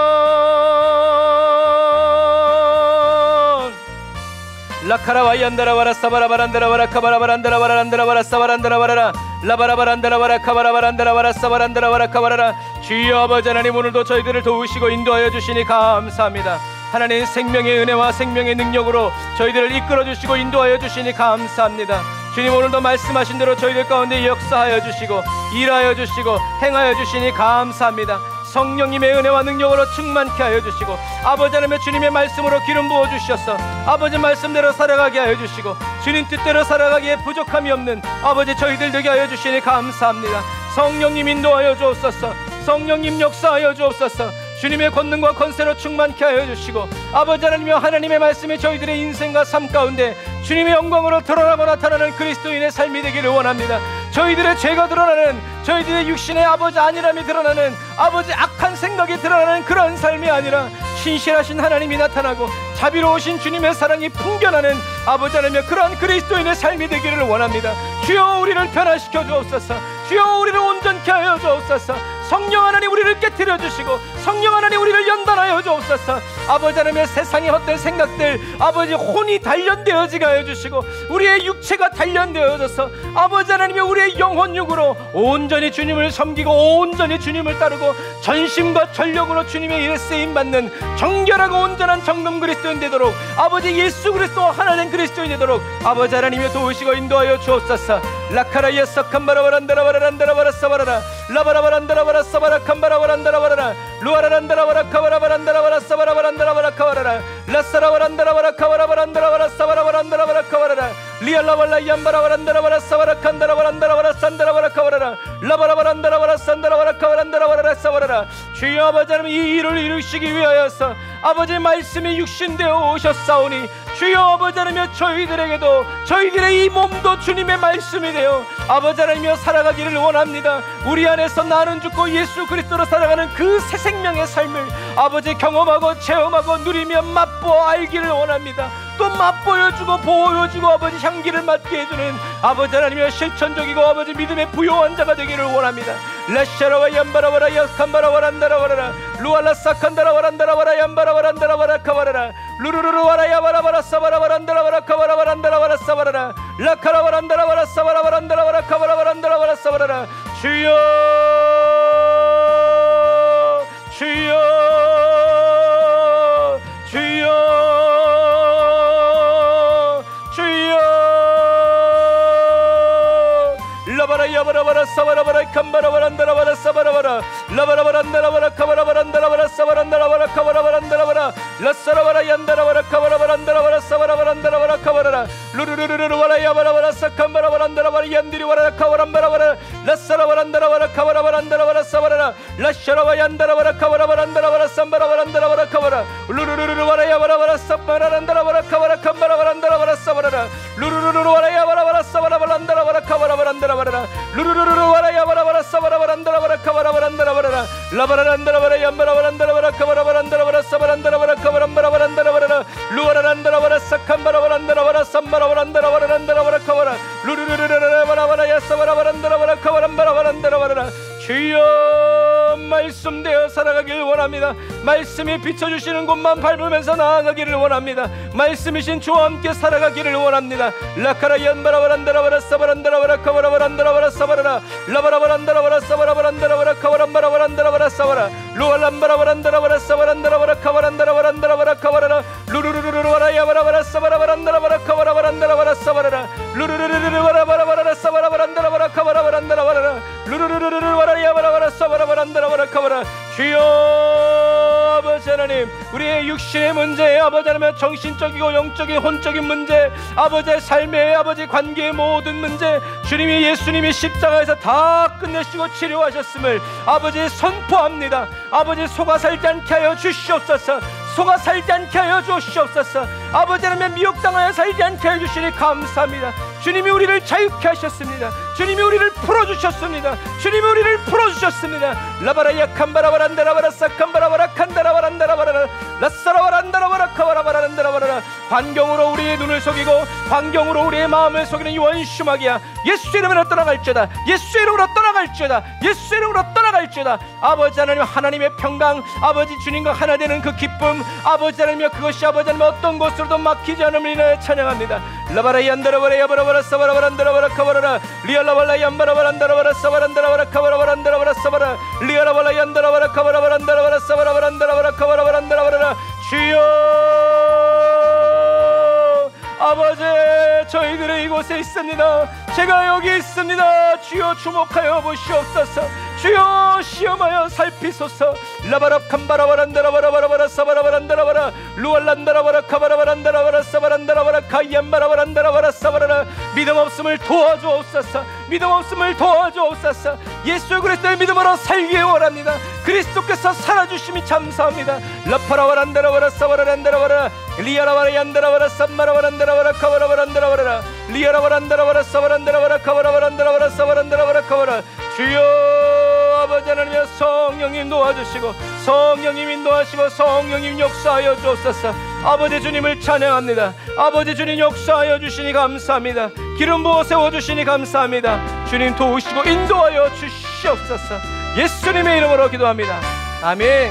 라카라와 얀다라와라 사바라바란다라와라 카바라바란다라와란다라와라 사바란다라와라 라바라바란다라와라 카바라바란다라와라 사바란다라와라 카바라라. 주여 아버지 하나님, 오늘도 저희들을 도우시고 인도하여 주시니 감사합니다. 하나님, 생명의 은혜와 생명의 능력으로 저희들을 이끌어 주시고 인도하여 주시니 감사합니다. 주님, 오늘도 말씀하신 대로 저희들 가운데 역사하여 주시고 일하여 주시고 행하여 주시니 감사합니다. 성령님의 은혜와 능력으로 충만케 하여 주시고 아버지 하나님의 주님의 말씀으로 기름 부어 주셔서 아버지 말씀대로 살아가게 하여 주시고 주님 뜻대로 살아가기에 부족함이 없는 아버지 저희들 되게 하여 주시니 감사합니다. 성령님 인도하여 주옵소서. 성령님 역사하여 주옵소서. 주님의 권능과 권세로 충만케 하여 주시고 아버지 하나님이여, 하나님의 말씀이 저희들의 인생과 삶 가운데 주님의 영광으로 드러나고 나타나는 그리스도인의 삶이 되기를 원합니다. 저희들의 죄가 드러나는, 저희들의 육신의 아버지 안일함이 드러나는, 아버지 악한 생각이 드러나는 그런 삶이 아니라 신실하신 하나님이 나타나고 자비로우신 주님의 사랑이 풍겨나는 아버지 하나님의 그런 그리스도인의 삶이 되기를 원합니다. 주여 우리를 변화시켜 주옵소서. 주여 우리를 온전케 하여 주옵소서. 성령 하나님, 우리를 깨트려 주시고 성령 하나님, 우리를 연단하여 주옵소서. 아버지 하나님의 세상의 헛된 생각들, 아버지 혼이 단련되어지게 하여 주시고 우리의 육체가 단련되어져서 아버지 하나님의 우리의 영혼육으로 온전히 주님을 섬기고 온전히 주님을 따르고 전심과 전력으로 주님의 일에 쓰임받는 정결하고 온전한 정금 그리스도인 되도록 아버지 예수 그리스도 하나님 그리스도인 되도록 아버지 하나님의 도우시고 인도하여 주옵소서. 라카라이에 썩한바라바란다라바란다라바라 사바라라 라바라바란다라바라 사바라 칸바라바란다라바라라 루아라란다라바라 카바라바란다라바라 사바라바란다라바라 카바라라 라사라바란다라바라 카바라바란다라바라 사바라바란다라바라 카바라라 리알라발라 얀바라바란다라바라 사바라 칸다라바란다라바라 산다라바라 카바라라 라바라바란다라바라 산다라바라 카바란다라바라 사바라라. 주여 아버지 하나님, 이 일을 이루시기 위하여서 아버지 말씀이 육신되어 오셨사오니 주여 아버지 하나님, 저희들에게도 저희들의 이 몸도 주님의 말씀이 되어 아버지 하나님이여 살아가기를 원합니다. 우리 안에서 나는 죽고 예수 그리스도로 살아가는 그 새 생명의 삶을 아버지 경험하고 체험하고 누리며 맛보아 알기를 원합니다. 또 맛보여주고 보여주고 아버지 향기를 맡게 해주는 아버지 하나님의 실천적이고 아버지 믿음의 부요한 자가 되기를 원합니다. 라샤라와 얀바라와라 야칸바라와란다라와라 루알라사칸다라와란다라와라 얀바라와란다라와라 카바라라 루루루루와라 야바라바라 사바라바란다라와라 카바라바란다라와라 사바라라 라카라와란다라와라 사바라바란다라와라 카바라바란다라와라 라바라바라 사바라바라 캄바라바란다라바라 사바라바라 라바라바란다라바라 카바라바란다라바라 사바란다라바라 카바라바란다라바라 라사라바라 얀다라바라 카바라바란다라바라 사바라바란다라바라 카바라라 루루루루루와라 야바라바라 사캄바라바란다라바라 얀디리와라 카바란바라바라 라사라바란다라바라 카바라바란다라바라 사바라라 라샤라바 얀다라바라 카바라바란다라바라 삼바라바란다라바라 카바라 루루루루와라 야바라바라 사바라란다라바라 카바라 캄바라바란다라바라 사바라라 루루루루와라 야바라바라 사바라바란다라바라 카바라바란다라바라 루루루루와라 야바라바라 사바라바란다라바라 카바라바란다라바라 라바라란다라바라 얀바라바란다라바라 카바라바란다라바라 사바란다라바라 카바란바라바란다라바라 루와라란다라바라 사캄바라바란다라바라 삼바라바란다라바란다라바라 카바라 루루루루라바라바라 야사바라바란다라바라 카바란바라바란다라바라 주여 말씀되어 살아가길 원합니다. 말씀이 비춰주시는 곳만 밟으면서 나아가기를 원합니다. 말씀이신 주와 함께 살아가기를 원합니다. 라카라 얀바라바란다라바라 사바란다라바라 카바라바란다라바라 사바라라 라바라바란다라바라 사바라바란다라바라 카바란바라바란다라바라 사바라 루알람바라바란다라바라 사바란다라바라 카바란다라바란다라바라 카바라라 루루루루루와라 야바라바라 사바라바란다라바라 카바라바란다라바라 사바라라 루루루루루와라바라바라 사바라바란다라바라 카바라바란다라바라 루루루루루와라 야바라바라 사바라바란다라바라 카바라 주여 아버지 하나님, 우리의 육신의 문제, 아버지 하나님 정신적이고 영적인 혼적인 문제, 아버지의 삶의 아버지 관계의 모든 문제, 주님이 예수님이 십자가에서 다 끝내시고 치료하셨음을 아버지 선포합니다. 아버지 속아 살지 않게 하여 주시옵소서. 속아 살지 않게 하여 주시옵소서. 아버지 하나님 미혹당하여 살지 않게 하여 주시니 감사합니다. 주님이 우리를 자유케 하셨습니다. 주님이 우리를 풀어주셨습니다. 주님이 우리를 풀어주셨습니다. 라바라야 캄바라바란다라바라 사캄바라바라 칸다라바란다라바라 라사라바란다라바라 카바라바란다라바라 환경으로 우리의 눈을 속이고 환경으로 우리의 마음을 속이는 이 원수마귀야, 예수 이름으로 떠나갈지어다. 예수 이름으로 떠나갈지어다. 예수 이름으로 떠나갈지어다. 아버지 하나님, 하나님의 평강, 아버지 주님과 하나 되는 그 기쁨, 아버지 하나님 그것이 아버지 하나님 어떤 곳으로도 막히지 않음을 인하여 찬양합니다. 라바라야 안다라바라 야바라바라 사바라바란다라바라 카바라라 리알라발라 얀바라바란다라바라 사바란다라바라 카바라바란다라바라 사바라 리알라발라 얀다라바라 카바라바란다라바라 사바라바란다라바라 카바라바란다라바라 주여 아버지, 저희들은 이곳에 있습니다. 제가 여기 있습니다. 주여 주목하여 보시옵소서. 주여 시험하여 살피소서. 라바랍 캄바라바란다라바라바라바라 사바라바란다라바라 루알란다라바라 카바라바란다라바라 사바란다라바라 카이얀바라바란다라바라 사바라라 믿음 없음을 도와주옵소서. 믿음 없음을 도와주옵소서. 예수 그리스도의 믿음으로 살기 원합니다. 그리스도께서 살아주심이 감사합니다. 라파라바란다라바라 사바라란다라바라 리아라바라 얀다라바라 삼마라바란다라바라 카바라바란다라바라 리아라바란다라바라 사바란다라바라 카바라바란다라바라 사바란다라바라 카바라 주여 아버지 하나님, 성령님 도와주시고 성령님 인도하시고 성령님 역사하여 주옵소서. 아버지 주님을 찬양합니다. 아버지 주님 역사하여 주시니 감사합니다. 기름 부어 세워주시니 감사합니다. 주님 도우시고 인도하여 주시옵소서. 예수님의 이름으로 기도합니다. 아멘.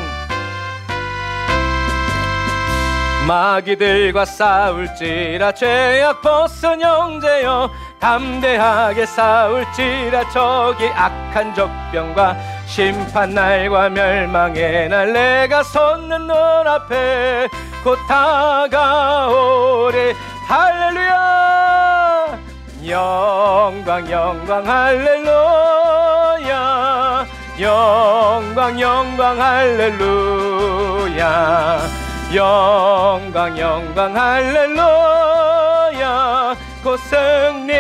마귀들과 싸울지라 죄악 벗은 형제여, 담대하게 싸울지라 저기 악한 적병과 심판날과 멸망의 날 내가 섰는 널 앞에 곧 다가오리. 할렐루야 영광 영광 할렐루야 영광 영광 할렐루야 영광 영광 할렐루야 곧 승리하리라.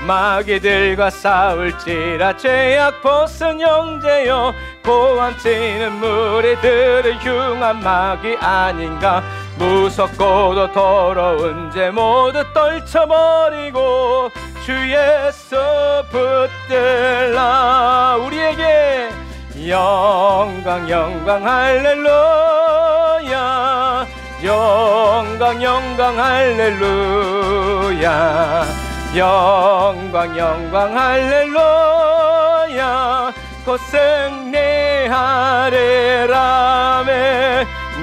마귀들과 싸울지라 죄악 벗은 형제여, 고함치는 무리들을 흉한 마귀 아닌가. 무섭고도 더러운 죄 모두 떨쳐버리고 주 예수 붙들라. 우리에게 영광 영광 할렐루야 영광 영광 할렐루야 영광 영광 할렐루야 곧 승리하리라매.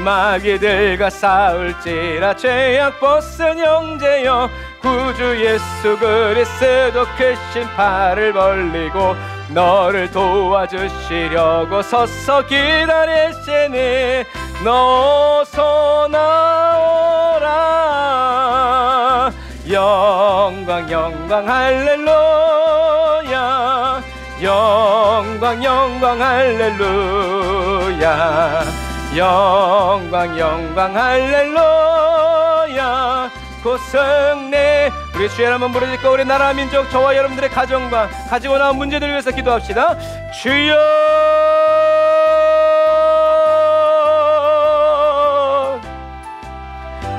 마귀들과 싸울지라 죄악 벗은 형제여, 구주 예수 그리스도 크신 팔을 벌리고 너를 도와주시려고 서서 기다리시니 어서 나오라. 영광 영광 영광 할렐루야 영광 영광 할렐루야 영광 영광 할렐루야 고승내. 우리 주의 한번 부르짖고 우리 나라 민족 저와 여러분들의 가정과 가지고 나온 문제들을 위해서 기도합시다. 주여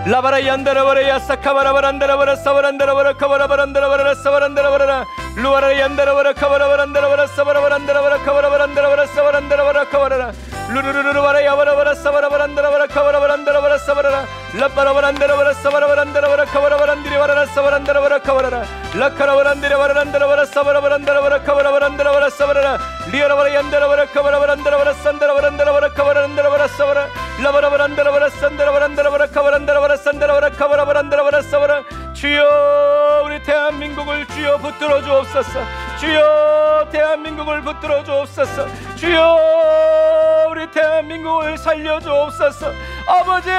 라바라 얀다라바라 야사카바라바란다라바라 사바란다라바라 카바라바란다라바라 사바란다라바라 루아라 얀다라바라 카바라바란다라바라 사바라바란다라바라 카바라바란다라바라 사바란다라바라 카바라라 루루루루바라 야바라바라 사바라바란다라바라 카바라바란다라바라 사바라라 라바라바란다라바라 사바라바란다라바라 카바라바란디리바라라 사바란다라바라 카바라라 라카라바란디리바라란다라바라 사바라바란다라바라 카바라바란다라바라 사바라라 리아라바라 얀다라바라 카바라바란다라바라 산다라바란다라바라 카바라란다라바라 사바라 라바라바란다라바라 산다라바란다라바라 카바란다라바라 산다라바라 카바라바란다라바라 사바라. 주여 우리 대한민국을 주여 붙들어 주옵소서. 주여 대한민국을 붙들어 주옵소서. 주여 우리 대한민국을 살려 주옵소서. 아버지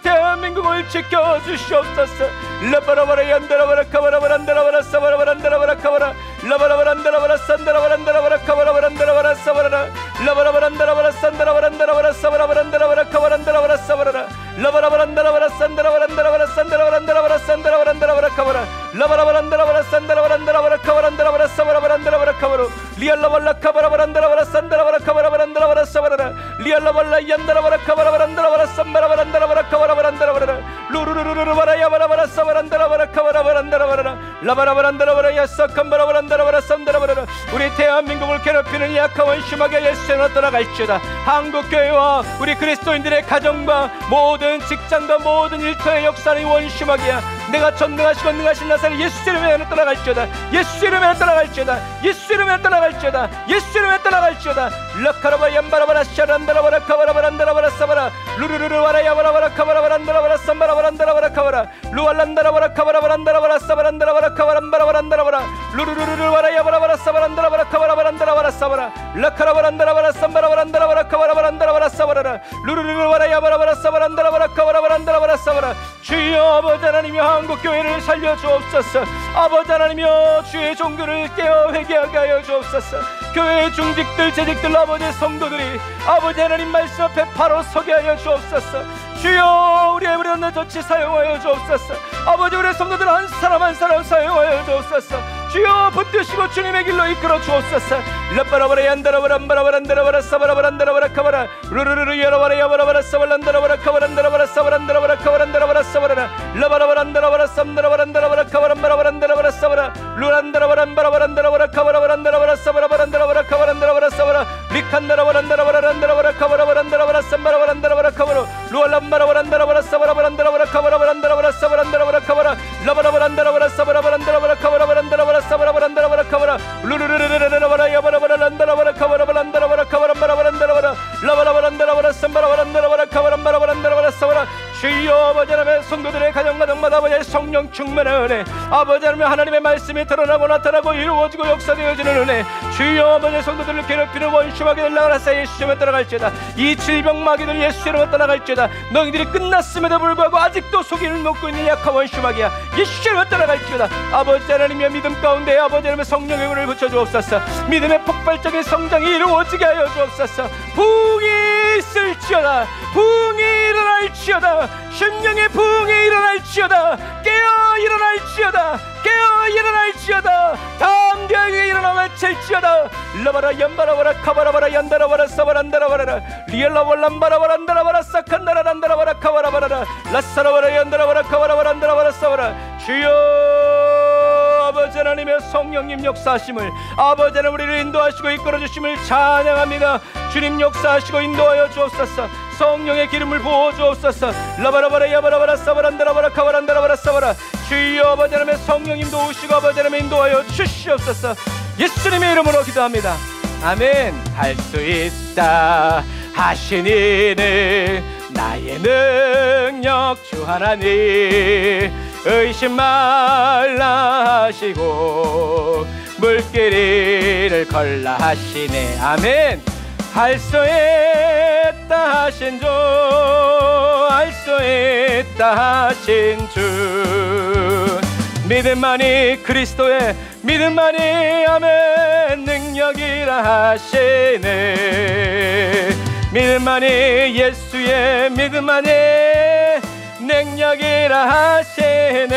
대한민국을 지켜 주시옵소서. 라바라바라 얀다라바라 카바라바란다라바라 사바라바란다라바라 카바라 라바라바란다라바라 산다라바란다라바라 카바라바란다라바라 사바라라 라바라바란다라바라 산다라바란다라바라 사바라바란다라바라 카바란다라바라 사바라라 라바라바란다라바라 산다라바란다라바라 산다라바란다라바라 산다라바란다라바라 카바라 라바라바란다라바라 산다라바란다라바라 카바란다라바라 사바라바란다라바라 카바로 리알라발라 카바라바란다라바라 산다라바라 카바라바란다라바라 사바라라 리알라발라 얀다라바라 카바라바란다라바라 산바라바란다라바라 카바라바란다라바라 루루루루루바라 야바라바라 사바란다라바라 카바라바란다라바라 라바라바란다라바라 야사칸바라바란다라바라 산다라바라. 우리 대한민국을 괴롭히는 약한 원심하게 예수로 떠나갈지어다. 한국교회와 우리 그리스도인들의 가정과 모든 직장과 모든 일터의 역사는 원심하게야. 내가 전능하시고 능하신 나사렛 예수 이름에 떠나갈지어다. 예수 이름에 떠나갈지어다. 예수 이름에 떠나갈지어다. 예수 이름에 떠나갈지어다. 라카라바 얀바라바라 샤란다라바라 카바라바란다라바라 사바라 루루루루바라 야바라바라 카바라바란다라바라 삼바라바란다라바라 카바라 루알란다라바라 카바라바란다라바라 사바란다라바라 카바란바라바란다라바라 루루루루바라 야바라바라 사바란다라바라 카바라바란다라바라 사바라 라카라바란다라바라 삼바라바란다라바라 카바라바란다라바라 사바라라 루루루루바라 야바라바라 사바란다라바라 카바라바란다라바라 사바라. 주여 아버지 하나님이여 한국교회를 살려 주옵소서. 아버지 하나님이여 주의 종교를 깨어 회개하게 하여 주옵소서. 교회의 중직들 재직들 아버지 성도들이 아버지 하나님 말씀 앞에 바로 서게 하여 주옵소서. 주여 우리 에브리온의 조치 사용하여 주옵소서. 아버지 우리 성도들 한 사람 한 사람 사용하여 주옵소서. 주여 붙드시고 주님의 길로 이끌어 주옵소서. 라바라바라 얀다라바란바라바란다라바라 사바라바란다라바라 카바라 루루루루 야라바라 야바라바라 사발란다라바라 카바란다라바라 사바란다라바라 카바란다라바라 사바라라 라바라바란다라바라 삼다라바란다라바라 카바란바라바란다라바라 사바라 루란다라바란바라바란다라바라 카바라바란다라바라 사바라바란다라바라 카바란다라바라 사바라 리칸다라바란다라바란다라바라 카바라바란다라바라 삼바라바란다라바라 카바로 루알람바라바란다라바라 사바라바란다라바라 카바라바란다라바라 사바란다라바라 카바라 라바라바란다라바라 사바라바란다라바라 카바라바란다라바라 사바라바란다라바라 카바라 루루루루루루바라 야바라바란다라바라 카바라바란다라바라 카바란바라바란다라바라 라바라바란다라바라 삼바라바란다라바라 카바란바라바란다라바라 사바라. 주여 아버지 하나님의 성도들의 가정마다 아버지의 성령 충만의 은혜 아버지 하나님의 말씀이 드러나고 나타나고 이루어지고 역사되어지는 은혜 주여 아버지의 성도들을 괴롭히는 원수마귀 날라가라사 예수 이름에 떠나갈지어다. 이 질병 마귀들 예수 이름에 떠나갈지어다. 너희들이 끝났음에도 불구하고 아직도 속이를 놓고 있는 약한 원수마귀야 예수 이름에 떠나갈지어다. 아버지 하나님의 믿음 가운데 아버지 하나님의 성령의 은혜를 붙여주옵소서. 믿음의 폭발적인 성장이 이루어지게 하여 주옵소서. 부흥이 있을지어다. 부흥이 일어날지어다. 심령의 부흥이 일어날지어다. 깨어 일어날지어다. 깨어 일어날지어다. 담대하게 일어나 외칠지어다. 라바라 얀바라바라 카바라바라 얀다라바라 사바란다라바라 리엘라발람바라바란다라바라 사칸다라란다라바라 카바라바라라 라사라바라 얀다라바라 카바라바란다라바라 사바라. 주여 아버지 하나님의 성령님 역사하심을 아버지 하나님 우리를 인도하시고 이끌어주심을 찬양합니다. 주님 역사하시고 인도하여 주옵소서. 성령의 기름을 부어 주옵소서. 라바라바라 야바라바라 사바란다라바라 카바란다라바라 사바라. 주여 아버지 하나님의 성령님도 오시고 아버지 하나님 인도하여 주시옵소서. 예수님의 이름으로 기도합니다. 아멘. 할 수 있다 하시니는 나의 능력 주 하나님 의심 말라 하시고 물길 위를 걸라 하시네. 아멘. 할 수 있다 하신 주 할 수 있다 하신 주 믿음만이 그리스도의 믿음만이 아멘 능력이라 하시네. 믿음만이 예수의 믿음만이 능력이라 하시네.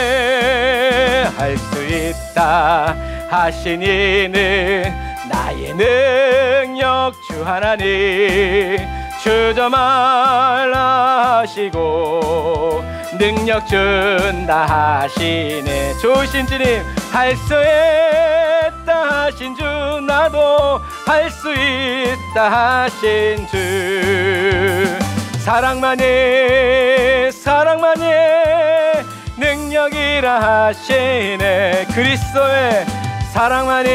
할 수 있다 하시니는 나의 능력 주 하나님 주저 말라 하시고 능력 준다 하시네. 좋으신 주님 할 수 있다 하신 주 나도 할 수 있다 하신 주 사랑만이 능력이라 하시네. 그리스도의 사랑만이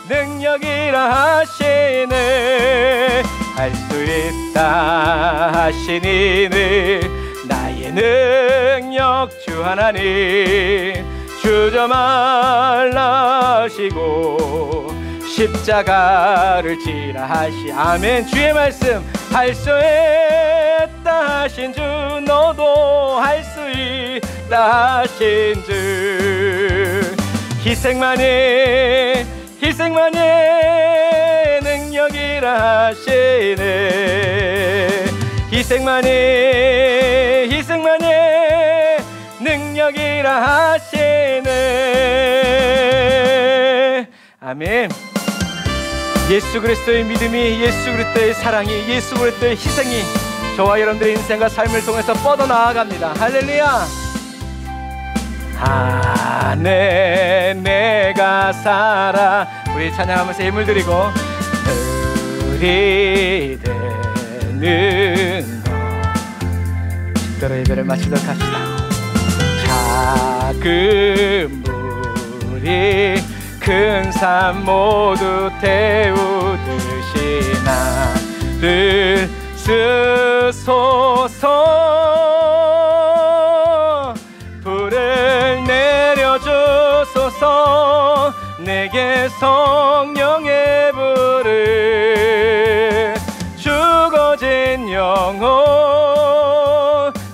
능력이라 하시네. 할 수 있다 하시니는 나의 능력 주 하나님 주저 말라 하시고 십자가를 지라 하시 아멘. 주의 말씀 할 수 있다 하신 주 너도 할 수 있다 하신 주 희생만이 능력이라 하시네. 희생만이 능력이라 하시네. 아멘. 예수 그리스도의 믿음이 예수 그리스도의 사랑이 예수 그리스도의 희생이 저와 여러분들의 인생과 삶을 통해서 뻗어나아갑니다. 할렐루야. 안에 내가 살아 우리 찬양하면서 예물 드리고 들이대는 것 식도로 예배를 마치도록 합시다. 작은 물이 큰 산 모두 태우듯이 나를 쓰소서. 불을 내려주소서. 내게 성령의 불을 죽어진 영혼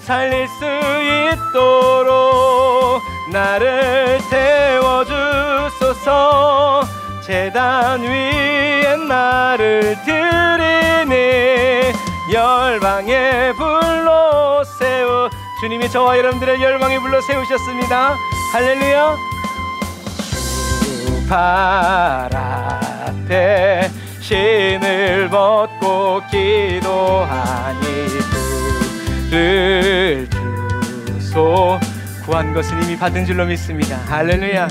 살릴 수 있도록 나를 태워주소서. 제단 위에 나를 드리니 열방의 불로 세우 주님이 저와 여러분들을 열방의 불로 세우셨습니다. 할렐루야. 주 발 앞에 신을 벗고 기도하니 불을 주소. 구한 것은 이미 받은 줄로 믿습니다. 할렐루야.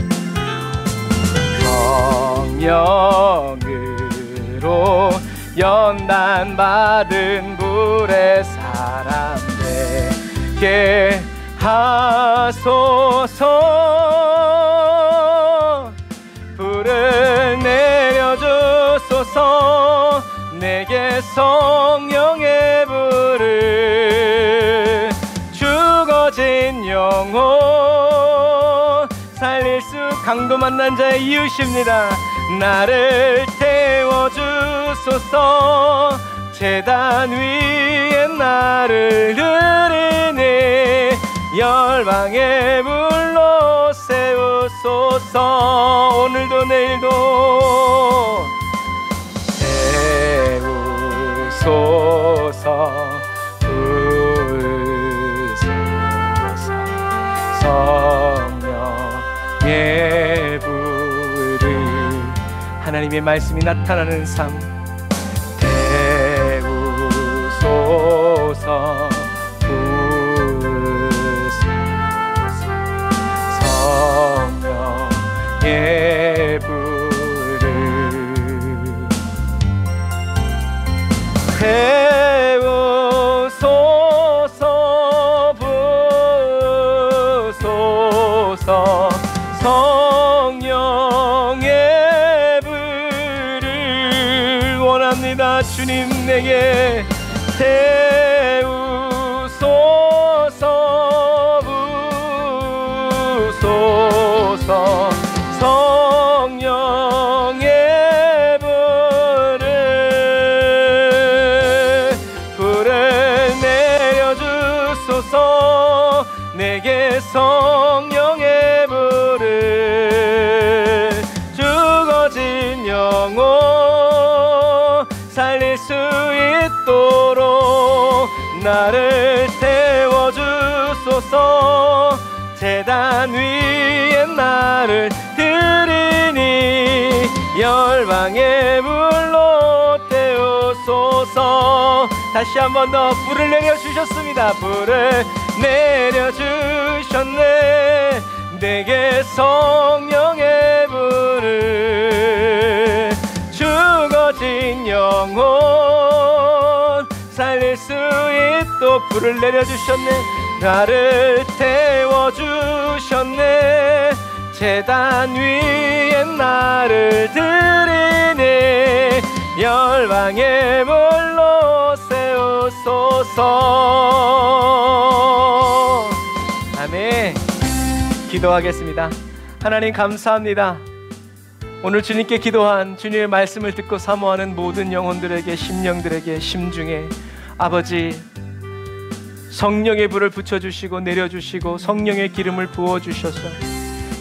성령으로 연단 받은 불의 사람 되게 하소서. 불을 내려주소서. 내게 성령의 불을 죽어진 영혼 살릴 수 강도 만난 자의 이유십니다. 나를 태워주소서. 제단 위에 나를 드리니 열방의 불로 세우소서. 오늘도 내일도 세우소서. 부으소서. 성령의 불을 하나님의 말씀이 나타나는 삶 태우소서. 부으소서. 성령의 불을 태우소서. 부으소서. 성령의 불을 원합니다. 주님 내게 태우소서. 부으소서. 성령의 불을 내려주소서. 내게 성령의 불을. 죽어진 영혼 살릴 수 있도록 나를 태워주소서. 제단 위에 나를 드리니 열방의 불로 태우소서. 다시 한 번 더 불을 내려주셨습니다. 불을 내려주셨네. 내게 성령의 불을. 죽어진 영혼 살릴 수 있도록 불을 내려주셨네. 나를 태워주셨네. 제단 위에 나를 드리니 열방의 불로 세우소서. 아멘. 기도하겠습니다. 하나님 감사합니다. 오늘 주님께 기도한 주님의 말씀을 듣고 사모하는 모든 영혼들에게, 심령들에게, 심중에 아버지 성령의 불을 붙여주시고 내려주시고 성령의 기름을 부어주셔서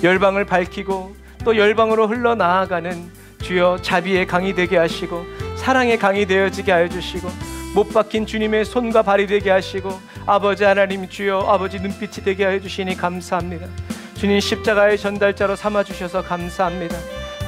열방을 밝히고 또 열방으로 흘러나아가는 주여 자비의 강이 되게 하시고 사랑의 강이 되어지게 하여 주시고 못 박힌 주님의 손과 발이 되게 하시고 아버지 하나님 주여 아버지 눈빛이 되게 하여 주시니 감사합니다. 주님 십자가의 전달자로 삼아주셔서 감사합니다.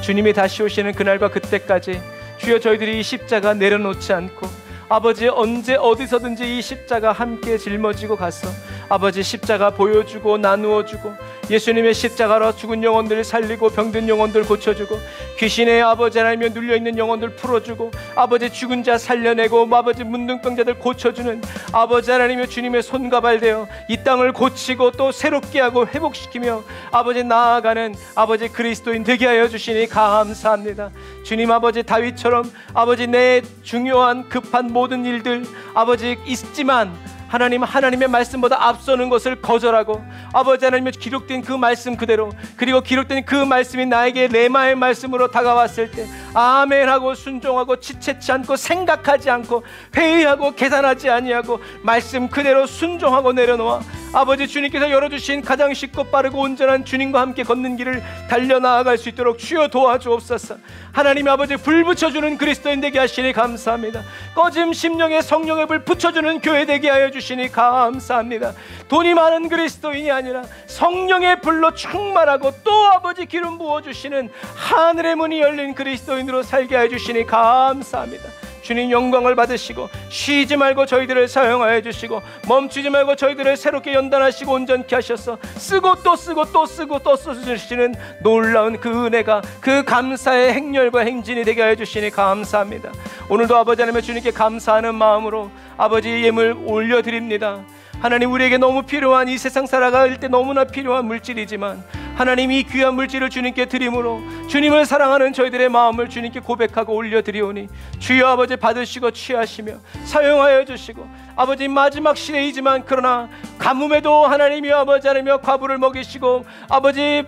주님이 다시 오시는 그날과 그때까지 주여 저희들이 이 십자가 내려놓지 않고 아버지 언제 어디서든지 이 십자가 함께 짊어지고 가서 아버지 십자가 보여주고 나누어주고 예수님의 십자가로 죽은 영혼들을 살리고 병든 영혼들 고쳐주고 귀신의 아버지 하나님에 눌려있는 영혼들 풀어주고 아버지 죽은 자 살려내고 아버지 문둥병자들 고쳐주는 아버지 하나님의 주님의 손과 발 되어 이 땅을 고치고 또 새롭게 하고 회복시키며 아버지 나아가는 아버지 그리스도인 되게 하여 주시니 감사합니다. 주님 아버지 다윗처럼 아버지 내 중요한 급한 모든 일들 아버지 있지만 하나님의 말씀보다 앞서는 것을 거절하고 아버지 하나님의 기록된 그 말씀 그대로 그리고 기록된 그 말씀이 나에게 레마의 말씀으로 다가왔을 때 아멘하고 순종하고 지체치 않고 생각하지 않고 회의하고 계산하지 아니하고 말씀 그대로 순종하고 내려놓아 아버지 주님께서 열어주신 가장 쉽고 빠르고 온전한 주님과 함께 걷는 길을 달려나아갈 수 있도록 주여 도와주옵소서. 하나님 아버지 불 붙여주는 그리스도인 되게 하시니 감사합니다. 꺼짐 심령의 성령의 불 붙여주는 교회 되게 하여 주시니 감사합니다. 돈이 많은 그리스도인이 아니라 성령의 불로 충만하고 또 아버지 기름 부어주시는 하늘의 문이 열린 그리스도인으로 살게 하여 주시니 감사합니다. 주님 영광을 받으시고 쉬지 말고 저희들을 사용하여 주시고 멈추지 말고 저희들을 새롭게 연단하시고 온전케 하셔서 쓰고 또 쓰고 또 쓰고 또 써주시는 놀라운 그 은혜가 그 감사의 행렬과 행진이 되게 하여 주시니 감사합니다. 오늘도 아버지 하나님의 주님께 감사하는 마음으로 아버지 예물 올려드립니다. 하나님 우리에게 너무 필요한 이 세상 살아갈 때 너무나 필요한 물질이지만 하나님 이 귀한 물질을 주님께 드림으로 주님을 사랑하는 저희들의 마음을 주님께 고백하고 올려드리오니 주여 아버지 받으시고 취하시며 사용하여 주시고 아버지 마지막 시대이지만 그러나 가뭄에도 하나님이 아버지 하나님여 과부를 먹이시고 아버지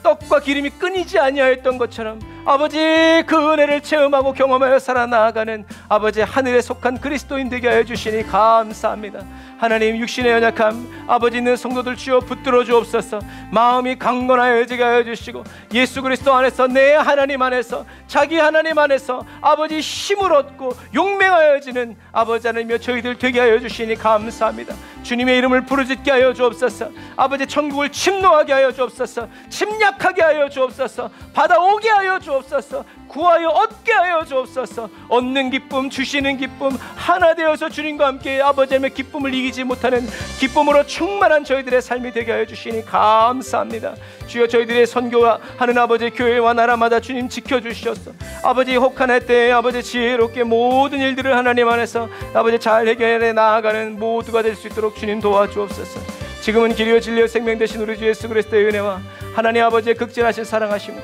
떡과 기름이 끊이지 아니하였던 것처럼 아버지 그 은혜를 체험하고 경험하여 살아나가는 아버지 하늘에 속한 그리스도인 되게 하여 주시니 감사합니다. 하나님 육신의 연약함 아버지 있는 성도들 주여 붙들어 주옵소서. 마음이 강건하여지게 하여 주시고 예수 그리스도 안에서 내 하나님 안에서 자기 하나님 안에서 아버지 힘을 얻고 용맹하여지는 아버지 하나님여 저희들 되게 하여 주시니 감사합니다. 주님의 이름을 부르짖게 하여 주옵소서. 아버지 천국을 침노하게 하여 주옵소서. 침략하게 하여 주옵소서. 받아오게 하여 주옵소서. 구하여 얻게 하여 주옵소서. 얻는 기쁨 주시는 기쁨 하나 되어서 주님과 함께 아버지 하나님의 기쁨을 이기지 못하는 기쁨으로 충만한 저희들의 삶이 되게 하여 주시니 감사합니다. 주여 저희들의 선교하는 아버지 교회와 나라마다 주님 지켜주시옵소서. 아버지 혹한의 때에 아버지 지혜롭게 모든 일들을 하나님 안에서 아버지 잘 해결해 나아가는 모두가 될 수 있도록 주님 도와주옵소서. 지금은 길이요 진리요 생명 되신 우리 주 예수 그리스도의 은혜와 하나님 아버지의 극진하신 사랑하심과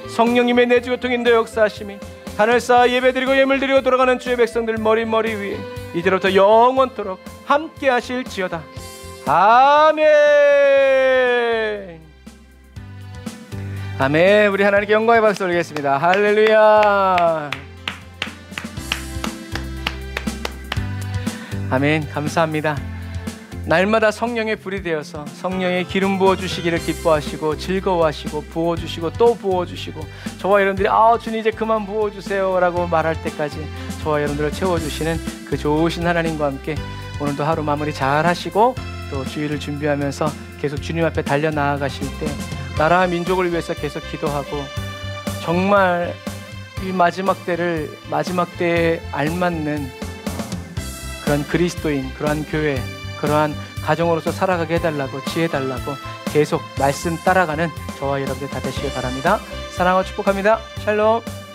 성령님의 내주교통인도 역사하심이 하늘 쌓아 예배드리고 예물드리고 돌아가는 주의 백성들 머리 위에 이제로부터 영원토록 함께 하실지어다. 아멘. 아멘. 우리 하나님께 영광의 박수 올리겠습니다. 할렐루야. 아멘. 감사합니다. 날마다 성령의 불이 되어서 성령의 기름 부어주시기를 기뻐하시고 즐거워하시고 부어주시고 또 부어주시고 저와 여러분들이 주님 이제 그만 부어주세요 라고 말할 때까지 저와 여러분들을 채워주시는 그 좋으신 하나님과 함께 오늘도 하루 마무리 잘 하시고 또 주일을 준비하면서 계속 주님 앞에 달려나아가실 때 나라와 민족을 위해서 계속 기도하고 정말 이 마지막 때에 알맞는 그런 그리스도인, 그러한 교회, 그러한 가정으로서 살아가게 해달라고 지혜달라고 계속 말씀 따라가는 저와 여러분들 다 되시길 바랍니다. 사랑하고 축복합니다. 샬롬.